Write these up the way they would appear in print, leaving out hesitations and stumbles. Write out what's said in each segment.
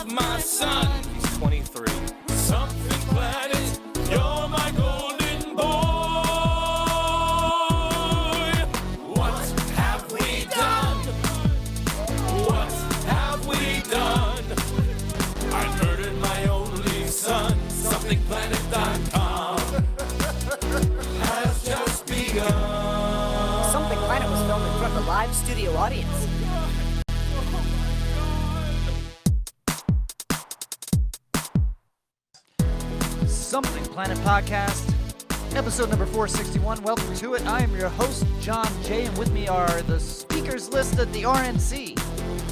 my son. He's 23. Something planet, you're my golden boy. What have we done? What have we done? I murdered my only son. SomethingPlanet.com has just begun. Something Planet was filmed in front of a live studio audience. Something Planet Podcast, episode number 461. Welcome to it. I am your host, John Jay, and with me are the speakers list at the RNC.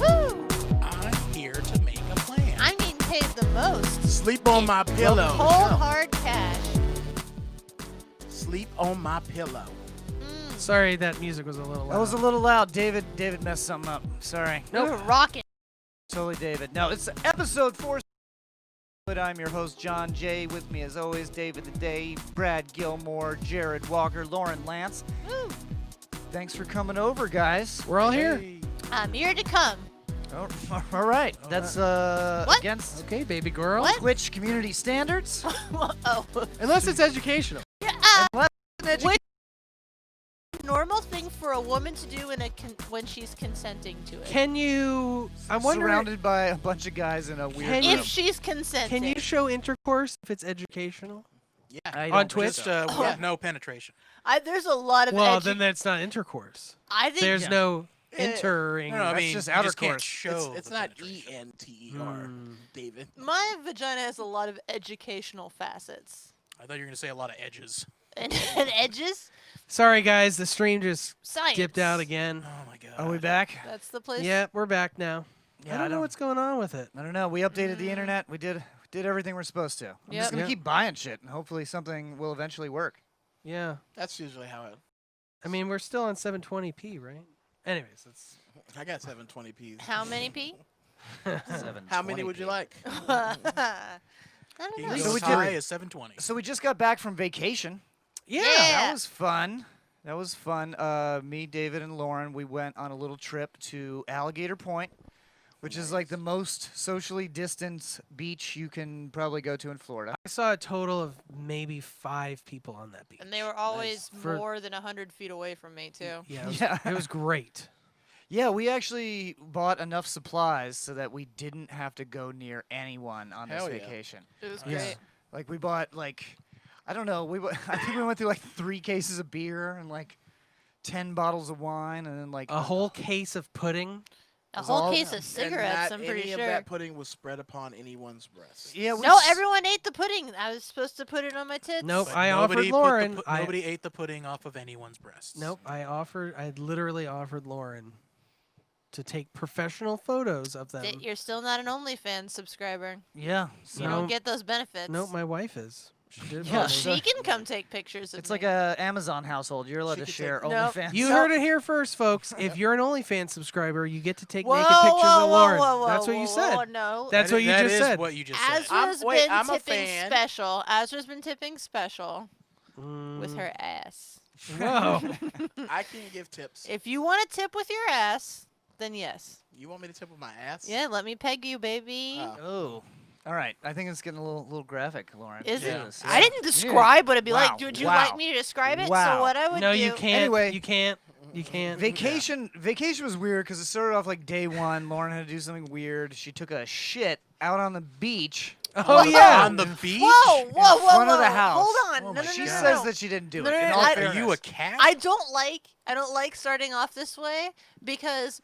Woo! I'm here to make a plan. I'm getting paid the most. Sleep on my pillow. Cold hard cash. Sleep on my pillow. Sorry, that music was a little loud. That was a little loud. David messed something up. Sorry. Nope. We're rocking. Totally David. No, it's episode 4. I'm your host, John Jay. With me, as always, David the Day, Brad Gilmore, Jared Walker, Lauren Lance. Woo. Thanks for coming over, guys. We're all here. I'm here to come. Oh, all right. That's What? against Okay, baby girl. What? Twitch community standards. Oh. Unless it's educational. Unless it's an Which normal thing for a woman to do when she's consenting to it? Can you? I'm wondering. surrounded by a bunch of guys in a weird Can room. If she's consenting. Can you show intercourse if it's educational? Yeah. I On don't Twitch? Just with no penetration. There's a lot of Well, then that's not intercourse. I think There's Yeah. no Eh, entering. No, I That's mean, just you outer just can't course. show. It's the not penetration. ENTER, David. my vagina has a lot of educational facets. I thought you were gonna say a lot of edges. And edges. Sorry, guys. The stream just Science. dipped out again. Oh my god. Are we back? That's the place. Yeah, we're back now. Yeah, I don't know what's going on with it. I don't know. We updated the internet. We did everything we're supposed to. I'm Yep. just gonna Yep. keep buying shit, and hopefully something will eventually work. Yeah. That's usually how it. I mean, we're still on 720p, right? Anyways, that's. I got 720p. How many P? How many would you like? I don't You know. can So go we as did- high as 720. So we just got back from vacation. Yeah. That was fun. Me, David, and Lauren, we went on a little trip to Alligator Point, which is like the most socially distanced beach you can probably go to in Florida. I saw a total of maybe 5 people on that beach. And they were always For- more than 100 feet away from me, too. Yeah, it was, Yeah. it was great. Yeah, we actually bought enough supplies so that we didn't have to go near anyone on this Hell yeah. vacation. It was Yeah. great. Like we bought I don't know, I think we went through like 3 cases of beer and like 10 bottles of wine and then like A whole case of pudding. A was whole all- case of cigarettes, I'm and not pretty any sure. of that pudding was spread upon anyone's breast. Yeah, we No, s- everyone ate the pudding. I was supposed to put it on my tits. Nope. But I nobody offered put Lauren. nobody ate the pudding off of anyone's breasts. Nope. I literally offered Lauren to take professional photos of them. You're still not an OnlyFans subscriber. Yeah. You So No. don't get those benefits. Nope, my wife is. She did it for Yeah, me. so- She can come take pictures of It's me. like a Amazon household. You're allowed She to could share take- Nope. OnlyFans. You heard it here first, folks. If you're an OnlyFans subscriber, you get to take Whoa, naked pictures whoa, of Lauren. whoa, whoa, That's what whoa, you whoa, said. no. That's what you That just is said. what you just said. Azra's wait, been I'm a tipping fan. special. Azra's been tipping special Mm. with her ass. Whoa. I can give tips. If you want to tip with your ass, then yes. You want me to tip with my ass? Yeah, let me peg you, baby. Oh. Oh. All right. I think it's getting a little graphic, Lauren. Is it? Jesus. I didn't describe, but it'd be Wow. like, would you Wow. like me to describe it? Wow. So what I would No, do. you can't. Anyway. You can't. You can't. Vacation was weird because it started off like day 1. Lauren had to do something weird. She took a shit out on the beach. Oh, yeah. On the beach? Whoa, whoa, whoa, in front whoa. of the house. Hold on. Oh no, my no, She no, no, says no. that she didn't do No, it. no, in no, all I- Are fairness. you a cat? I don't like starting off this way because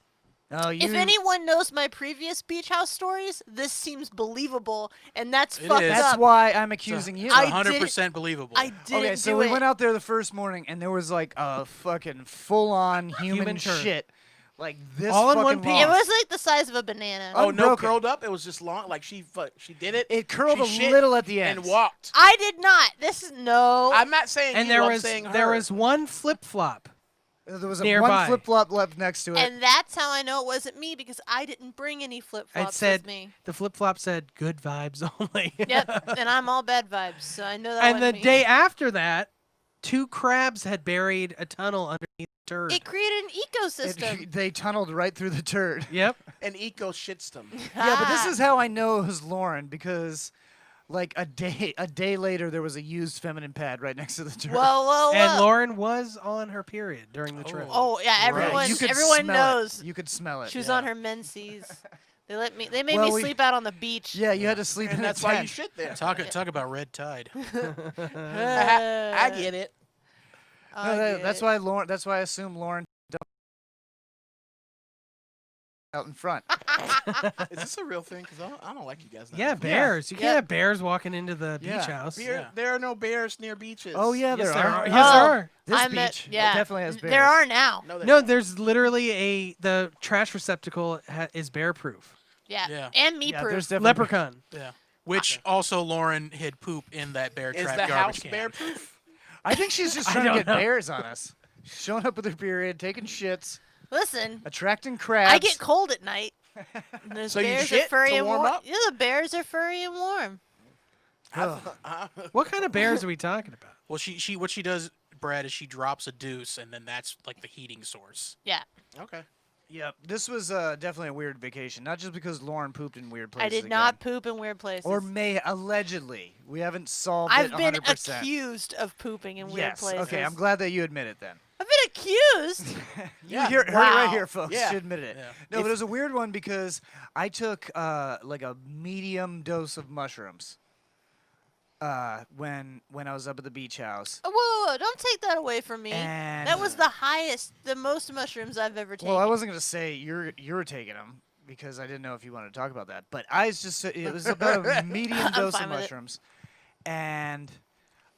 Oh, you. if anyone knows my previous beach house stories, this seems believable, and that's It fucked is. That's up. why I'm accusing you. I 100% believable. I didn't Okay, so do we it. went out there the first morning, and there was like a fucking full-on human turd. shit, like this. All in one fucking piece. long. It was like the size of a banana. Oh, no unbroken. curled up? It was just long? Like she did it? It curled she a shit little at the end. and walked. I did not. This is no. I'm not saying And you, there I'm was saying her. there was one flip flop. There was nearby. one flip-flop left next to it. And that's how I know it wasn't me because I didn't bring any flip It flops said with me. the flip flop said good vibes only. Yep, and I'm all bad vibes, so I know that. And the wasn't me. day after that, 2 crabs had buried a tunnel underneath the turd. It created an ecosystem. They tunneled right through the turd. Yep. An eco shitstem. Yeah, but this is how I know it was Lauren because, like a day later, there was a used feminine pad right next to the turd. Whoa. And Lauren was on her period during the trip. Oh yeah, Right. everyone knows. You could smell it. She was yeah. on her menses. They made Well, me we- sleep out on the beach. Yeah, you had to sleep in And a that's why you tent. shit there. Talk about red tide. I get it. No, that's why Lauren. That's why I assume Lauren dumped out in front. Is this a real thing? Because I don't like you guys. Yeah, bears. You can't have bears walking into the beach Yeah. house. There are no bears near beaches. Oh yeah, Yes, there there are. are. Yes, there are. This I beach met- yeah. definitely has bears. There are now. No, No, there's literally the trash receptacle is bear proof. Yeah. Yeah. And me Yeah, proof. there's definitely Leprechaun. Yeah. Which also Lauren hid poop in that bear is trap the garbage house can. bear proof? I think she's just I trying to don't get know. bears on us. Showing up with her period, taking shits, Listen, attracting crabs. I get cold at night. And those So you bears are shit furry to and warm warm. up? Yeah, the bears are furry and warm. What kind of bears are we talking about? Well, what she does, Brad, is she drops a deuce, and then that's like the heating source. Yeah. Okay. Yep, this was definitely a weird vacation. Not just because Lauren pooped in weird places. I did again. not poop in weird places. Or may allegedly. We haven't solved I've it been 100%. accused of pooping in weird Yes. places. Okay, I'm glad that you admit it then. I've been accused. Yeah. You heard it Wow. right here, folks. Yeah. She admitted it. Yeah. No, but it was a weird one because I took like a medium dose of mushrooms when I was up at the beach house. Whoa, don't take that away from me. And That was the most mushrooms I've ever taken. well, I wasn't gonna say you're taking them because I didn't know if you wanted to talk about that. But it was about a medium dose of fine with it. mushrooms, and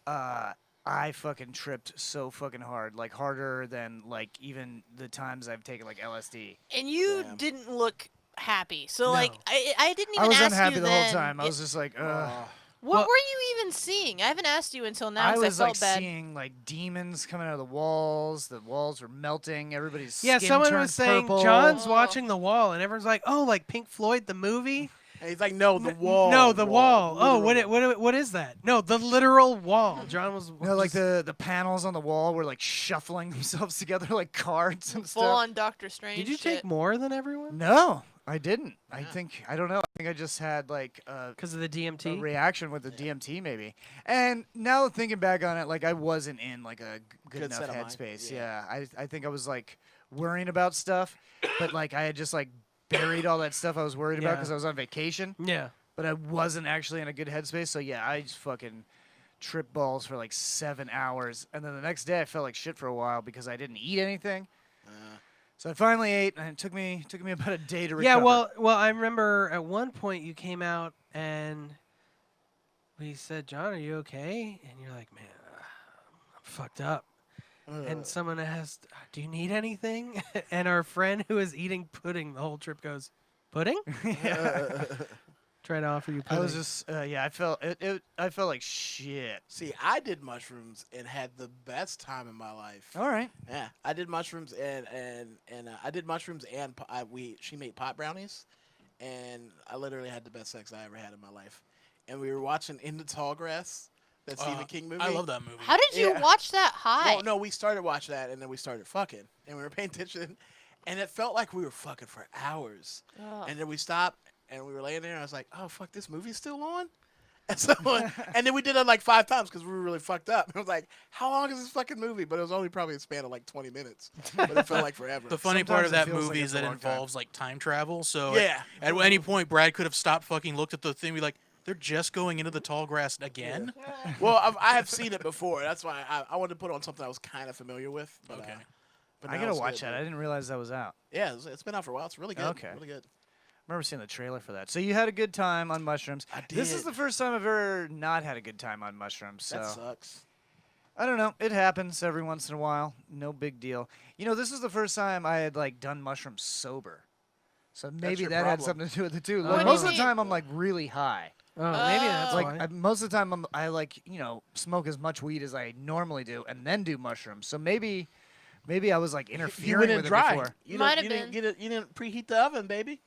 I fucking tripped so fucking hard, like harder than like even the times I've taken like LSD. And you Damn. didn't look happy. So No. like I didn't even I was ask unhappy you the then. whole time. I was just like, ugh. What Well- were you even seeing? I haven't asked you until now I because was I like felt bad. seeing like demons coming out of the walls. The walls were melting. Everybody's Yeah, skin someone turned was saying purple. John's Oh. watching the wall, and everyone's like, "Oh, like Pink Floyd the movie." And he's like, no, the wall. No, the wall. Oh, literal. what is that? No, the literal wall. John was. No, like just- the panels on the wall were like shuffling themselves together like cards and Full stuff. on Doctor Strange. Did you shit. take more than everyone? No, I didn't. Yeah. I don't know. I think I just had like Because of the a DMT. reaction with the DMT maybe. And now thinking back on it, like I wasn't in like a good Good enough set of mind. headspace. Yeah. Yeah, I think I was like worrying about stuff, but like I had just like buried all that stuff I was worried about Yeah. because I was on vacation. Yeah. But I wasn't actually in a good headspace. So yeah, I just fucking tripped balls for like 7 hours, and then the next day I felt like shit for a while because I didn't eat anything. So I finally ate, and it took me about a day to recover. Yeah. Well, I remember at one point you came out and we said, "John, are you okay?" And you're like, "Man, I'm fucked up." And someone asked, "Do you need anything?" And our friend who was eating pudding the whole trip goes, "Pudding?" yeah. Try to offer you I pudding. was just I felt I felt like shit. See, I did mushrooms and had the best time in my life. All right. Yeah, I did mushrooms and I did mushrooms and she made pot brownies, and I literally had the best sex I ever had in my life. And we were watching In the Tall Grass, that Stephen King movie. I love that movie. How did you Yeah. watch that high? No, we started watching that and then we started fucking, and we were paying attention, and it felt like we were fucking for hours. Ugh. And then we stopped and we were laying there, and I was like, "Oh fuck, this movie's still on." And so, and then we did it like 5 times because we were really fucked up. I was like, "How long is this fucking movie?" But it was only probably a span of like 20 minutes, but it felt like forever. The funny part of Sometimes it that feels movie like is it's a that it long time. involves like time travel. So Yeah. at any point, Brad could have stopped, fucking looked at the thing, be like, "They're just going into the tall grass again." Well, I have seen it before. That's why I wanted to put on something I was kind of familiar with. But, Okay. but I now gotta it's watch good, that. I dude. didn't realize that was out. Yeah, it's been out for a while. It's really good. Okay. Really good. I remember seeing the trailer for that. So you had a good time on mushrooms. I This is did. the first time I've ever not had a good time on mushrooms. So That sucks. I don't know. It happens every once in a while. No big deal. You know, this is the first time I had like done mushrooms sober. So maybe your that had problem. something to do with it too. What Like, do most you of the mean? time I'm like really high. oh, maybe that's Like why. most of the time I like, you know, smoke as much weed as I normally do and then do mushrooms. So maybe I was like You interfering went in with it dry. before. You Might didn't, have you didn't preheat the oven, baby.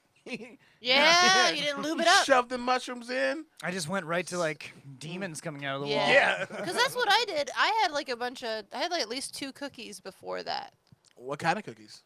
Yeah, you didn't lube it up. Shoved the mushrooms in. I just went right to like demons coming out of the wall. Yeah. Because that's what I did. I had like I had like at least 2 cookies before that. What kind of cookies?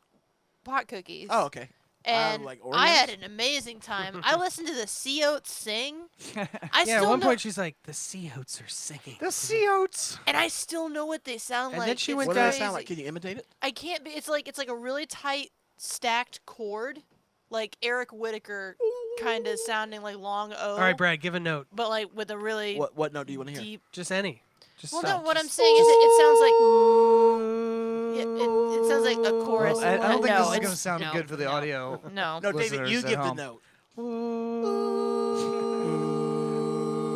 Pot cookies. Oh, okay. And like I had Oreos? an amazing time. I listened to the sea oats sing. I Yeah, still at one know, point she's like, the sea oats are singing. The sea oats. and I still know what they sound And like. then she It's went What down- does that sound like? crazy. Can you imitate it? I can't be. It's like a really tight stacked chord, like Eric Whittaker, kind of sounding like long O. All right, Brad, give a note. But like with a really What note do you want to hear? deep. Just any. Just Well, stop. no. What I'm Just- saying is it sounds like it sounds like a chorus. I don't think no, this is it's- going to sound no, good for the no, audio. No. No, David, Listeners you at give the home. note.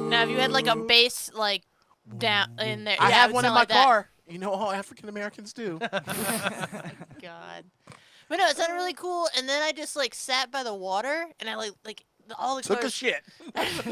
Now, if you had like a bass like down in there, I yeah, have it would one in sound my like that. car. You know, all African Americans do. God. But no, it sounded really cool. And then I just like sat by the water and I all the Took a colors. shit.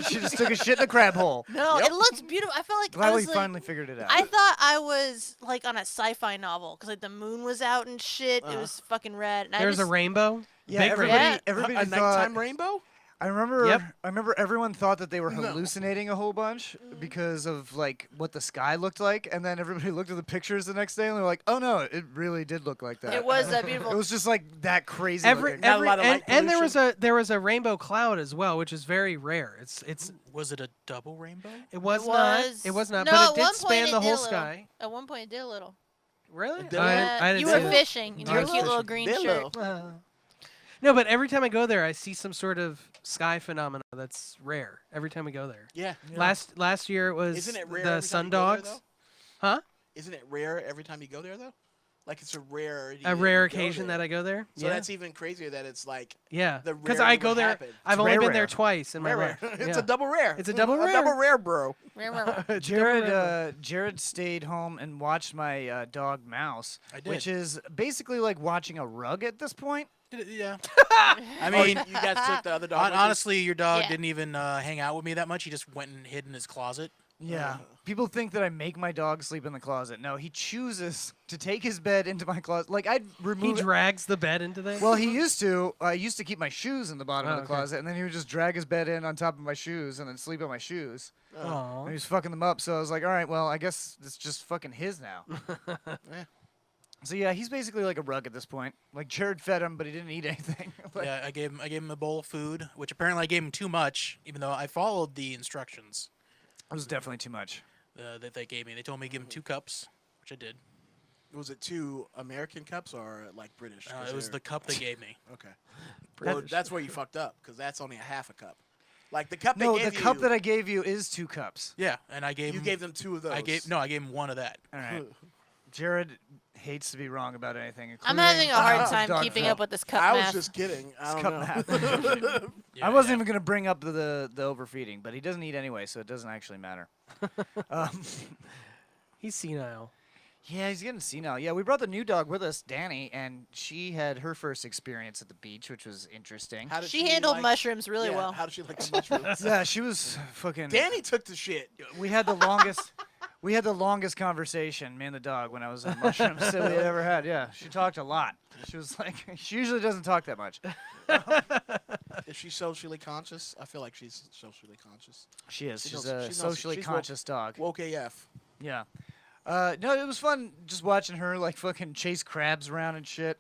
She just took a shit in a crab hole. No, Yep. it looks beautiful. I felt like Glad I we was like, finally figured it out. I thought I was like on a sci-fi novel because like the moon was out and shit. It Uh-huh. was fucking red. And There's I a just, rainbow. yeah, Big everybody, Yeah. everybody A thought. nighttime rainbow? I remember. Yep. I remember everyone thought that they were No. hallucinating a whole bunch because of like what the sky looked like, and then everybody looked at the pictures the next day and they're like, "Oh no, it really did look like that." it was that It beautiful. was just like that crazy. Every, looking. Not a every lot of light and there was a rainbow cloud as well, which is very rare. Was it a double rainbow? It was It not. was- It was not. No, but at it did one span point the it whole did a little. sky. At one point, it did a little. Really? Did it? I didn't you see were that. fishing in I your was cute little fishing. green Did a shirt. little. No, but every time I go there, I see some sort of sky phenomena that's rare. Every time we go there. Yeah. Last year it was Isn't it rare the every time sun you go there, dogs. though? Huh? Isn't it rare every time you go there, though? Like, it's a rare... A rare occasion that I go there. So yeah. that's even crazier that it's like... Yeah. the Because rare I would go there. happen. I've It's only rare, been there rare. twice in my Rare, life. It's Yeah. a double rare. It's a double A double rare. rare, bro. Jared stayed home and watched my dog Mouse, I did. which is basically like watching a rug at this point. Yeah. I I mean, you guys took the other dog. with you? honestly, your dog Yeah. didn't even hang out with me that much. He just went and hid in his closet. Yeah. People think that I make my dog sleep in the closet. No, he chooses to take his bed into my closet. Like I'd He remove. drags the bed into there. Well, he used to. I used to keep my shoes in the bottom Oh, of the okay. closet, and then he would just drag his bed in on top of my shoes and then sleep on my shoes. Aw. And he was fucking them up. So I was like, all right, well, I guess it's just fucking his now. Yeah. So yeah, he's basically like a rug at this point. Like Jared fed him, but he didn't eat anything. Like, Yeah, I gave him a bowl of food, which apparently I gave him too much, even though I followed the instructions it was definitely too much. that they gave me. They told me to give him 2 cups, which I did. Was it 2 American cups or like British? 'Cause It was they're- the cup they gave me. Okay. Well, that's where you fucked up because that's only a half a cup. Like the cup No, they the gave cup you, that I gave you is 2 cups. Yeah, and I gave you him. gave them 2 of those. I gave him 1 of that. All right. Jared hates to be wrong about anything. I'm including having a hard amounts of time dog keeping food. up with this cup I math. was just kidding. I It's don't cup know. math. Yeah, I wasn't yeah. even going to bring up the overfeeding, but he doesn't eat anyway, so it doesn't actually matter. um, He's senile. yeah, he's getting senile. Yeah, we brought the new dog with us, Danny, and she had her first experience at the beach, which was interesting. How did she handled like, mushrooms really yeah, well. How did she like the mushrooms? Yeah, she was fucking. Danny took the shit. We had the longest. We had the longest conversation, me and the dog, when I was on mushrooms that we had ever had. Yeah, she talked a lot. She was like, she usually doesn't talk that much. Is she socially conscious? I feel like she's socially conscious. She is. She She's knows- a she's socially woke. conscious dog. Woke AF. Yeah. No, it was fun just watching her like fucking chase crabs around and shit.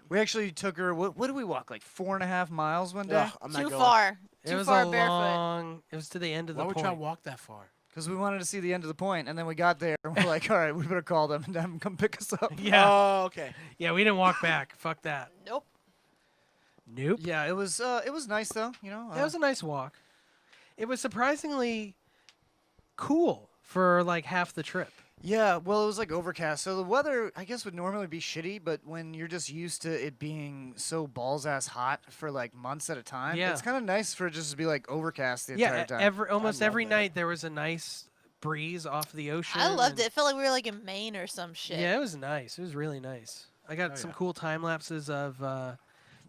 We actually took her. What did we walk? Like 4.5 miles one day. Ugh, I'm not Too going. far. It Too was far a barefoot. long. It was to the end of Why the would point. y'all walk that far? Because we wanted to see the end of the point, and then we got there, and we're like, all right, we better call them and have them come pick us up. Yeah. Oh, okay. Yeah, we didn't walk back. Fuck that. Nope. Nope. Yeah, it was nice though. You know, That was a nice walk. It was surprisingly cool for like half the trip. yeah. Well, it was like overcast, so the weather I guess would normally be shitty, but when you're just used to it being so balls ass hot for like months at a time, Yeah. it's kind of nice for it just to be like overcast the entire Yeah, time. almost love every that. night there was a nice breeze off the ocean. I loved and- it. It felt like we were like in Maine or some shit. Yeah, it was nice. It was really nice. I got Oh, some yeah. cool time lapses of the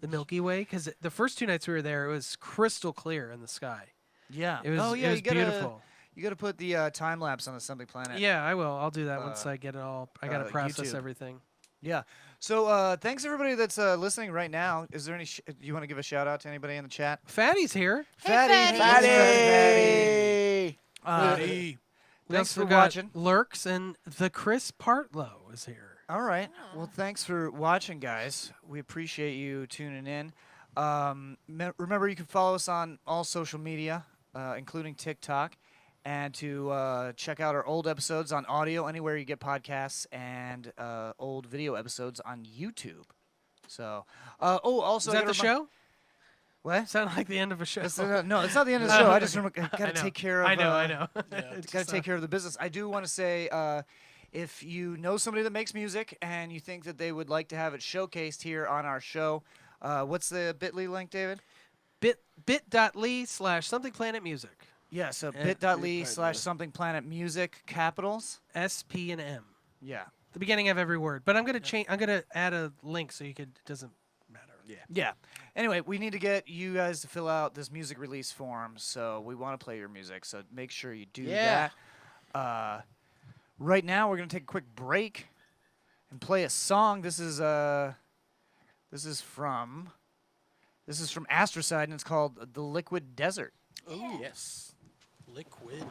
Milky Way because the first 2 nights we were there, it was crystal clear in the sky. Yeah. It was, oh yeah, it was you gotta beautiful. you gotta put the time lapse on the Something Planet. Yeah, I will. I'll do that once uh, I get it all. I got to process YouTube. everything. Yeah. So thanks everybody that's listening right now. Is there any? You want to give a shout out to anybody in the chat? Fatty's here. Hey, Fatty. Fatty. Buddy. We Thanks also for got watching. Lurks and the Chris Partlow is here. All right. Well, thanks for watching, guys. We appreciate you tuning in. Remember, you can follow us on all social media, including TikTok, and to check out our old episodes on audio anywhere you get podcasts, and old video episodes on YouTube. So, also, Is I that gotta the remi- show? What? Sound like the end of a show. No, it's not the end of the show. I just got I to know. take care of. I know. Got to take care of the business. I do want to say, if you know somebody that makes music and you think that they would like to have it showcased here on our show, what's the bit.ly link, David? bit.ly/somethingplanetmusic. Yeah, so Yeah. bit.ly/somethingplanetmusic, capitals. S, P, and M. Yeah. The beginning of every word. But I'm gonna change. I'm gonna add a link so you could. It doesn't matter. Yeah. Anyway, we need to get you guys to fill out this music release form, so we want to play your music. So make sure you do Yeah. that. Right now, we're gonna take a quick break and play a song. This is from Astrocide, and it's called "The Liquid Desert." Oh, yes. Liquid.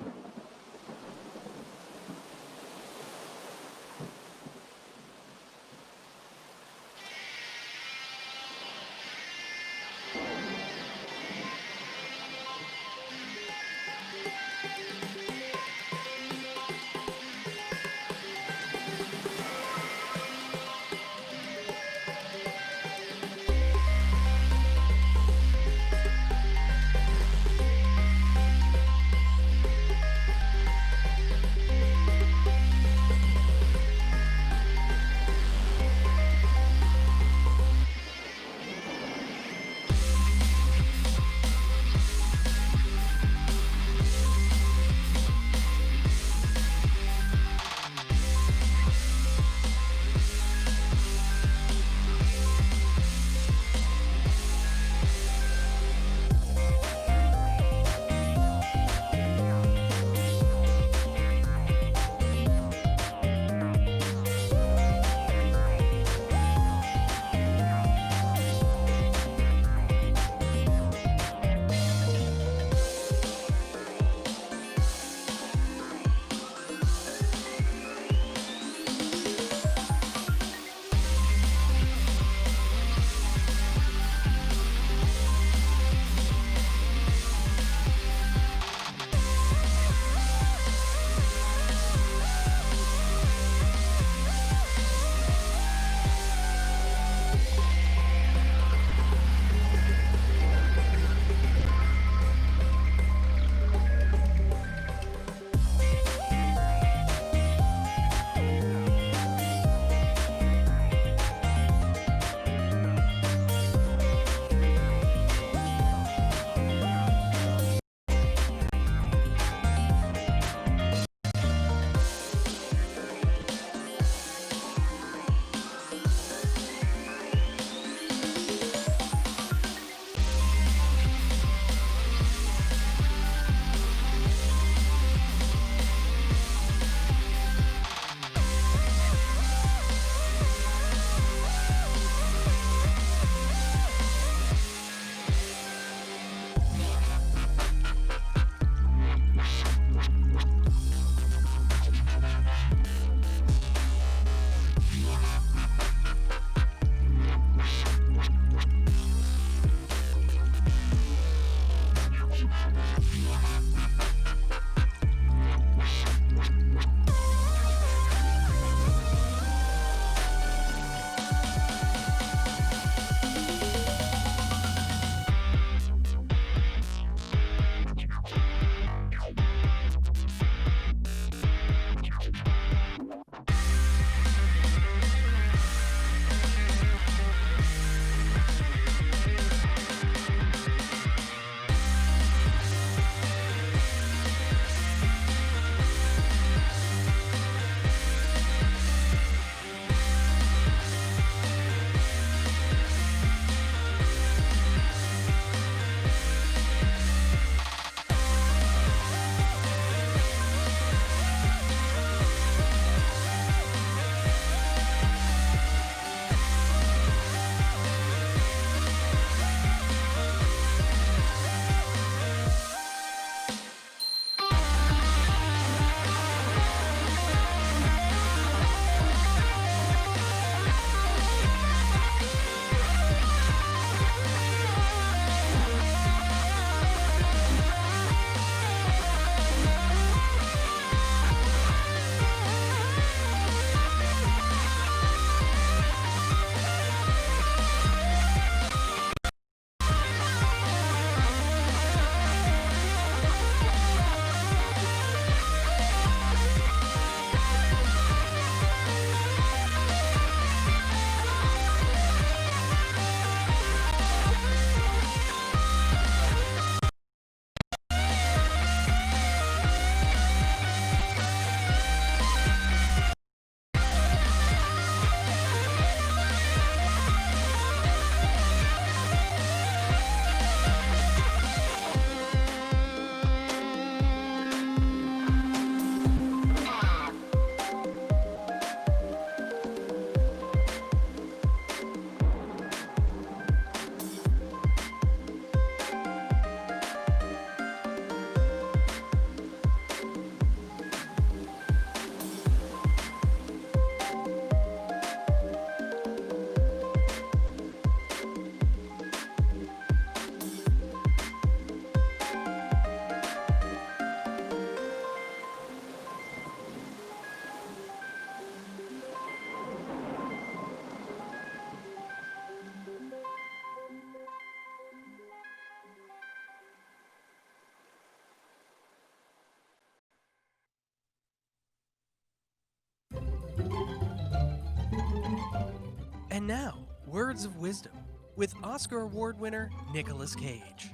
And now, Words of Wisdom with Oscar Award winner Nicolas Cage.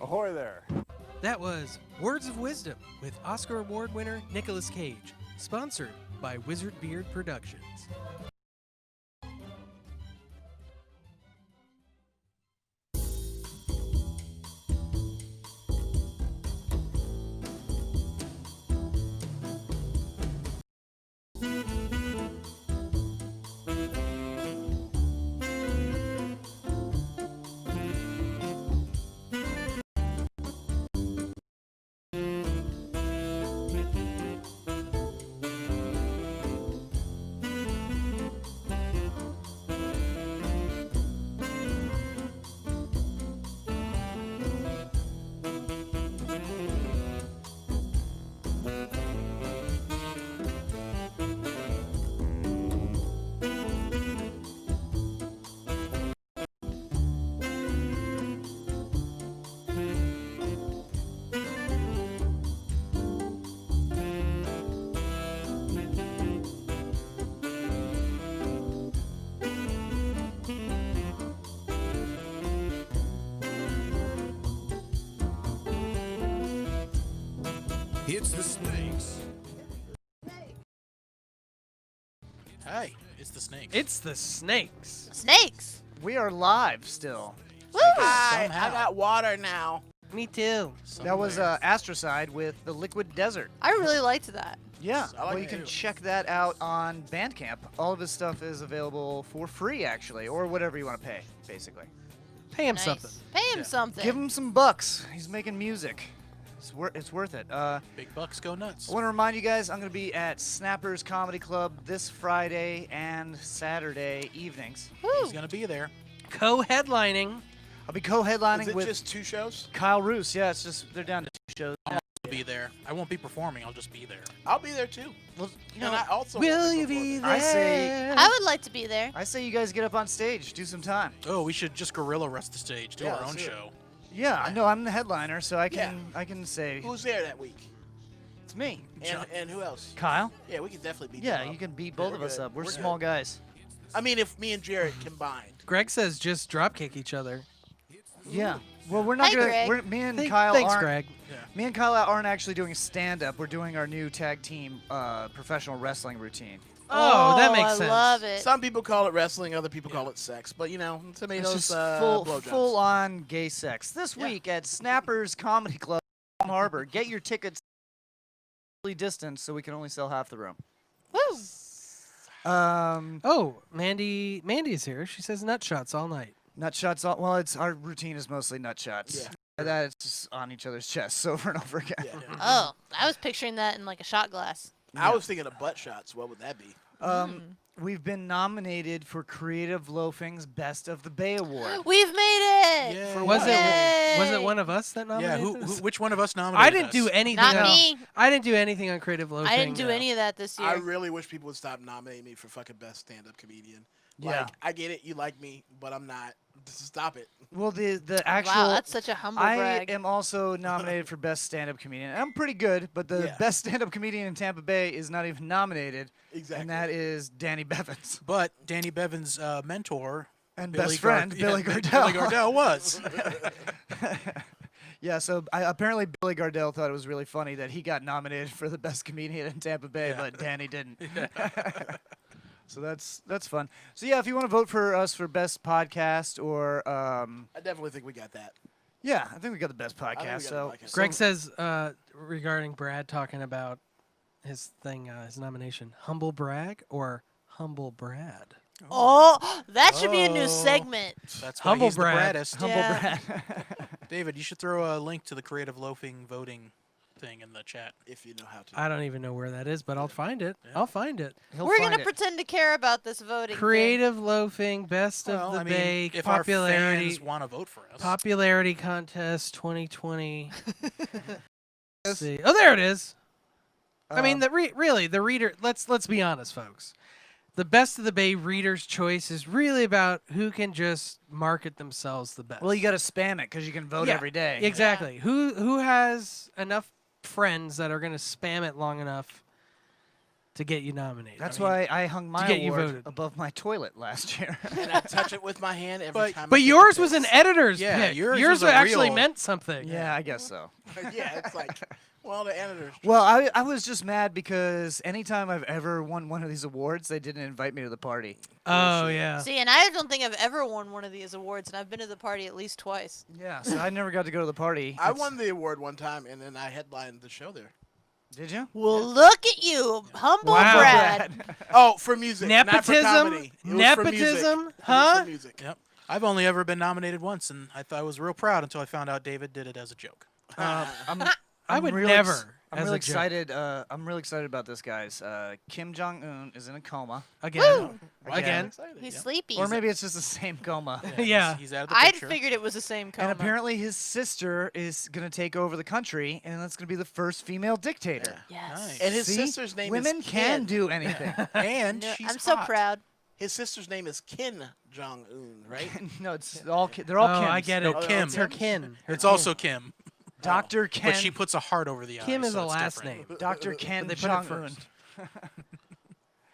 Ahoy there. That was Words of Wisdom with Oscar Award winner Nicolas Cage, sponsored by Wizard Beard Productions. It's the snakes. Hey, it's the snakes. It's the Snakes. Snakes. We are live still. Woo! Hi, Somehow. I got water now. Me too. That was Somewhere. Astrocide with the Liquid Desert. I really liked that. Yeah, I like well, you it can too. check that out on Bandcamp. All of his stuff is available for free, actually, or whatever you want to pay, basically. Pay him Nice. something. Pay him something. Give him some bucks. He's making music. It's worth it. Big bucks go nuts. I want to remind you guys, I'm going to be at Snappers Comedy Club this Friday and Saturday evenings. Woo. He's gonna be there. Co-headlining. I'll be Is co-headlining it with just 2 shows? Kyle Roos. Yeah, it's just they're down to 2 shows. I'll be there. I won't be performing. I'll just be there. I'll be there too. Well, you And know, I also Will won't you be before there? I say- I would like to be there. I say you guys get up on stage, do some time. Oh, we should just guerrilla rest the stage, do Yeah, our let's own do it. show. Yeah, I know I'm the headliner, so I Yeah. can say Who's there that week? it's me. And who else? Kyle? Yeah, we can definitely beat Yeah, them up. you can beat both We're of us good. up. We're We're small good. guys. I mean, if me and Jared combined. Greg says just dropkick each other. Yeah. Well, we're not Hi, gonna. Greg. Me and Kyle Thanks, aren't. Greg. Me and Kyle aren't actually doing stand-up. We're doing our new tag team professional wrestling routine. Oh, that makes I sense. love it. Some people call it wrestling, other people call it sex. But, you know, It's tomatoes, just blowjobs. full-on gay sex this Yeah. week at Snappers Comedy Club, Palm Harbor. Get your tickets distance so we can only sell half the room. Woo. Oh, Mandy is here. She says nut shots all night. Nut shots. Well, it's our routine is mostly nut shots. Yeah. That it's just on each other's chests over and over again. Yeah. Oh, I was picturing that in like a shot glass. I was thinking of butt shots. What would that be? We've been nominated for Creative Loafing's Best of the Bay Award. We've made it. Yeah. For Was what? it Yay. one of us that Yeah, nominated? us? which one of us nominated I didn't do us? anything. Not on, me. I didn't do anything on Creative Loafing. I didn't do any of that this year. I really wish people would stop nominating me for fucking best stand-up comedian. Yeah. Like, I get it, you like me, but I'm not. Just stop it. Well, the actual. Wow, that's such a humble I brag. am also nominated for Best Stand-Up Comedian. I'm pretty good, but the Yeah. Best Stand-Up Comedian in Tampa Bay is not even nominated, Exactly. and that is Danny Bevins. But Danny Bevan's mentor And Billy best friend, Billy Gardell. Billy Gardell was. Yeah, so apparently Billy Gardell thought it was really funny that he got nominated for the Best Comedian in Tampa Bay, Yeah. but Danny didn't. So that's fun. So yeah, if you want to vote for us for Best Podcast or I definitely think we got that. yeah, I think we got the Best think we Podcast. got So the podcast. Greg says regarding Brad talking about his thing, his nomination, humble brag or humble Brad. Oh, that should be a new Oh. segment. That's why Humble he's Brad. the braddest. Humble Yeah. Brad. David, you should throw a link to the Creative Loafing voting thing in the chat. If you know how to. I don't even know where that is, but I'll find it. Yeah. I'll find it. He'll We're find gonna it. pretend to care about this voting. Creative Loafing, Best Well, of the I mean, Bay, if our popularity fans want to vote for us, popularity contest 2020. Let's see. Oh, there it is. I mean, really, the reader. Let's be honest, folks. The Best of the Bay Reader's Choice is really about who can just market themselves the best. well, you got to spam it because you can vote Yeah, every day. Exactly. Who has enough friends that are going to spam it long enough to get you nominated. That's why I hung my get you award voted. above my toilet last year. And I touch it with my hand every time. I But take a yours was an piss. editor's Yeah, pick. yours Yours was a actually real- meant something. Yeah, I guess so. Yeah, it's like, well, the editors. Well, I was just mad because anytime I've ever won one of these awards, they didn't invite me to the party. Oh yeah. See, and I don't think I've ever won one of these awards, and I've been to the party at least twice. Yeah, so I never got to go to the party. I It's- won the award one time, and then I headlined the show there. Did you? Well, look at you, humble Wow. Brad. Oh, for music, not for Nepotism? comedy. It was for music. Nepotism? It was Huh? for music. Yep. I've only ever been nominated once, and I was real proud until I found out David did it as a joke. I would really never. I'm as really a joke. excited. I'm really excited about this, guys. Kim Jong Un is in a coma, Again. I'm Again. excited, He's yeah. sleepy. or maybe it's just the same coma. Yeah. He's out of the I'd picture. figured it was the same coma. And apparently, his sister is gonna take over the country, and that's gonna be the first female dictator. Yes. Nice. And his See? sister's name Women is can Kin. do anything. And No, she's I'm so hot. proud. His sister's name is Kim Jong Un, right? No, it's all. They're all Oh, Kims. I get No, it. Oh, Kim. It's her kin. Her It's kin. also Kim, Dr. Ken. but she puts a heart over the Kim eyes, is so a it's last different. name. Dr. Ken they put it Jong Un. first.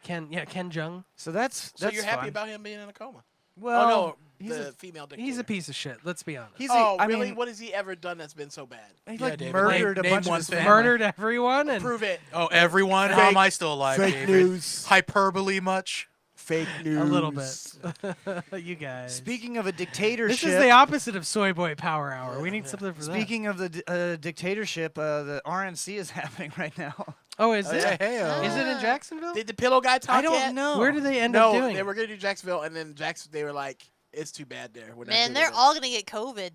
Ken Jung. So that's So you're happy fun. about him being in a coma? Well, oh no, he's the a female dictator. He's a piece of shit. Let's be honest. he's Oh, a, I really? mean, What has he ever done that's been so bad? he Yeah, like David, murdered name a bunch of one his thing. family. Murdered everyone and Prove it. Oh, everyone? How am I still alive, David? Hyperbole much? Fake news. a little bit. You guys. Speaking of a dictatorship, This is the opposite of Soy Boy Power Hour. We need something for that. speaking of the dictatorship, the RNC is happening right now. Oh, is Oh, it? yeah. Hey, Is it in Jacksonville? Did the pillow guy talk I don't yet? know. Where did they end No, up doing they it? were gonna do Jacksonville, and then they were like, "It's too bad there." We're not Man, doing they're it." all gonna get COVID.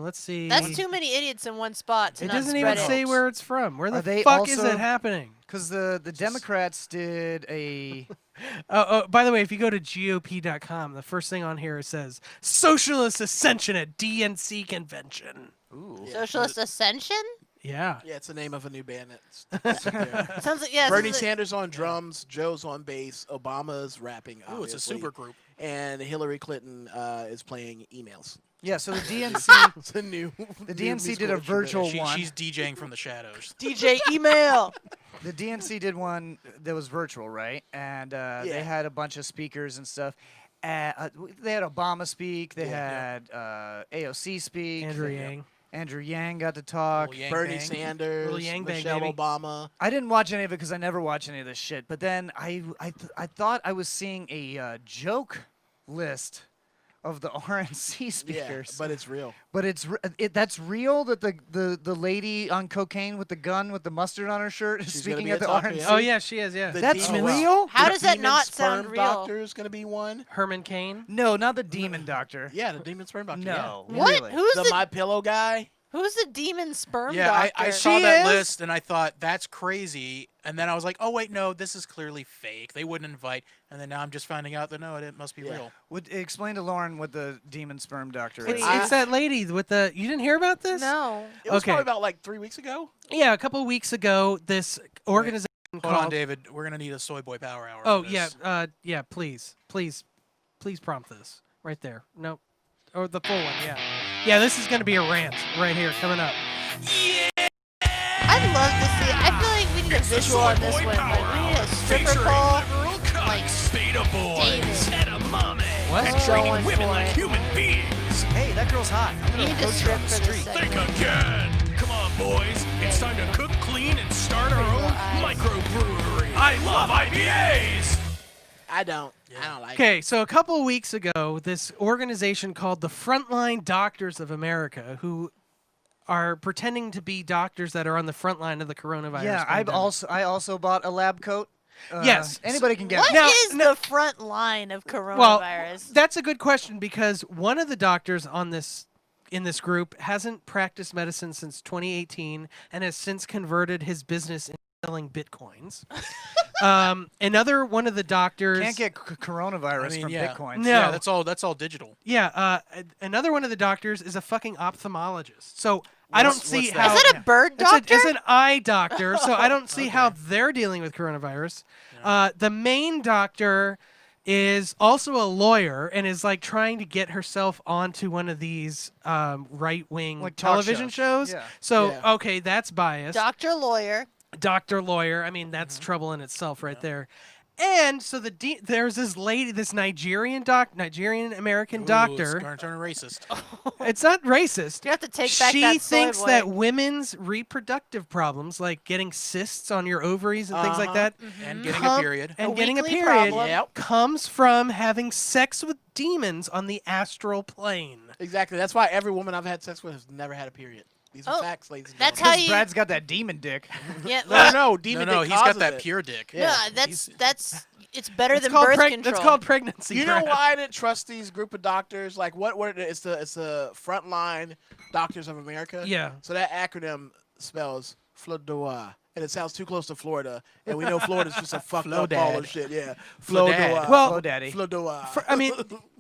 Let's see. That's too many idiots in one spot. To It not doesn't spread even it. say where it's from. Where Are the they fuck is also- it happening? Because the Democrats did a. Oh, by the way, if you go to GOP.com, the first thing on here says Socialist Ascension at DNC Convention. Ooh. Socialist Ascension? Yeah. Yeah, it's the name of a new band. That's there. Sounds like yeah. Bernie sounds like- Sanders on drums, Joe's on bass, Obama's rapping. Ooh, it's a obviously, super group. And Hillary Clinton is playing emails. Yeah, so the DNC It's a new. the new DNC musical did a instrument. virtual one. She's DJing from the shadows. DJ email. The DNC did one that was virtual, right? And Yeah. they had a bunch of speakers and stuff. They had Obama speak. They Yeah. had AOC speak. Andrew Yang. Andrew Yang got to talk. Little Yang Bernie Bang. Sanders, Little Yang Bang, Michelle baby. Obama. I didn't watch any of it because I never watch any of this shit. But then I thought I was seeing a joke list of the RNC speakers. Yeah, but it's real. But that's real that the lady on cocaine with the gun with the mustard on her shirt is She's gonna speaking be at a the talker, RNC. yeah. Oh, yeah, she is, yeah. The That's demon- real? How the does that demon not sperm sound real? Doctor is gonna be one. Herman Cain. No, not the demon doctor. Yeah, the demon sperm doctor. No. What? Really? Who's Yeah. The My Pillow guy. who's the demon sperm Yeah, doctor? I saw She that is? list and I thought that's crazy. And then I was like, oh wait, no, this is clearly fake. They wouldn't invite. And then now I'm just finding out that no, it must be Yeah. real. Would explain to Lauren what the demon sperm doctor It's, is. it's that lady with the. You didn't hear about this? No. It was Okay. probably about like 3 weeks ago. Yeah, a couple weeks ago, this organization Hold called. on, David. We're gonna need a Soy Boy Power Hour. Oh for yeah, this. yeah. Please prompt this right there. Nope. Or the full one. Yeah. This is gonna be a rant right here coming up. I'd love to see. I feel like we need a visual on this one. Like we need a stripper pole. Like Beta boys, David. edamame, What? and treating Going women for like it. human beings. Hey, that girl's hot. I'm You gonna need to approach her on strip the for this street. Think segment. again. Come on, boys. It's time to cook, clean, and start our own microbrewery. I love IPAs. I don't like. Okay, so a couple of weeks ago, this organization called the Frontline Doctors of America, who are pretending to be doctors that are on the front line of the coronavirus. Yeah, pandemic. I also bought a lab coat. Yes. Anybody can get What it. Now- is the front line of Well, coronavirus? that's a good question because one of the doctors on this in this group hasn't practiced medicine since 2018 and has since converted his business into selling bitcoins. Another one of the doctors Can't get coronavirus I mean, from yeah. bitcoins. No. Yeah, that's all digital. another one of the doctors is a fucking ophthalmologist. So I don't see what's that? how Is that a bird doctor? It's an eye doctor, so I don't see how they're dealing with coronavirus. The main doctor is also a lawyer and is like trying to get herself onto one of these right-wing Like talk television shows. Yeah. So Yeah. okay, that's biased. Doctor lawyer. doctor, lawyer. I mean, that's trouble in itself right there. And so there's this lady, this Nigerian American doctor. It's turning racist. It's not racist. You have to take back She that soy thinks boy. that women's reproductive problems, like getting cysts on your ovaries and things like that, And getting a period. and A getting a weekly period, problem. Yep. comes from having sex with demons on the astral plane. Exactly. That's why every woman I've had sex with has never had a period. These are Oh, facts, ladies and that's gentlemen. how Because you. Brad's got that demon dick. Yeah. No, demon No, dick he's got causes that it. pure dick. No, that's it's better It's than called birth control. That's called pregnancy. You know Brad. why I didn't trust these group of doctors? Like, it's the Frontline Doctors of America. Yeah. So that acronym spells Florida, and it sounds too close to Florida, and we know Florida's just a fucked up ball of shit. Yeah, Florida. Well, Flow Daddy. Florida. I mean,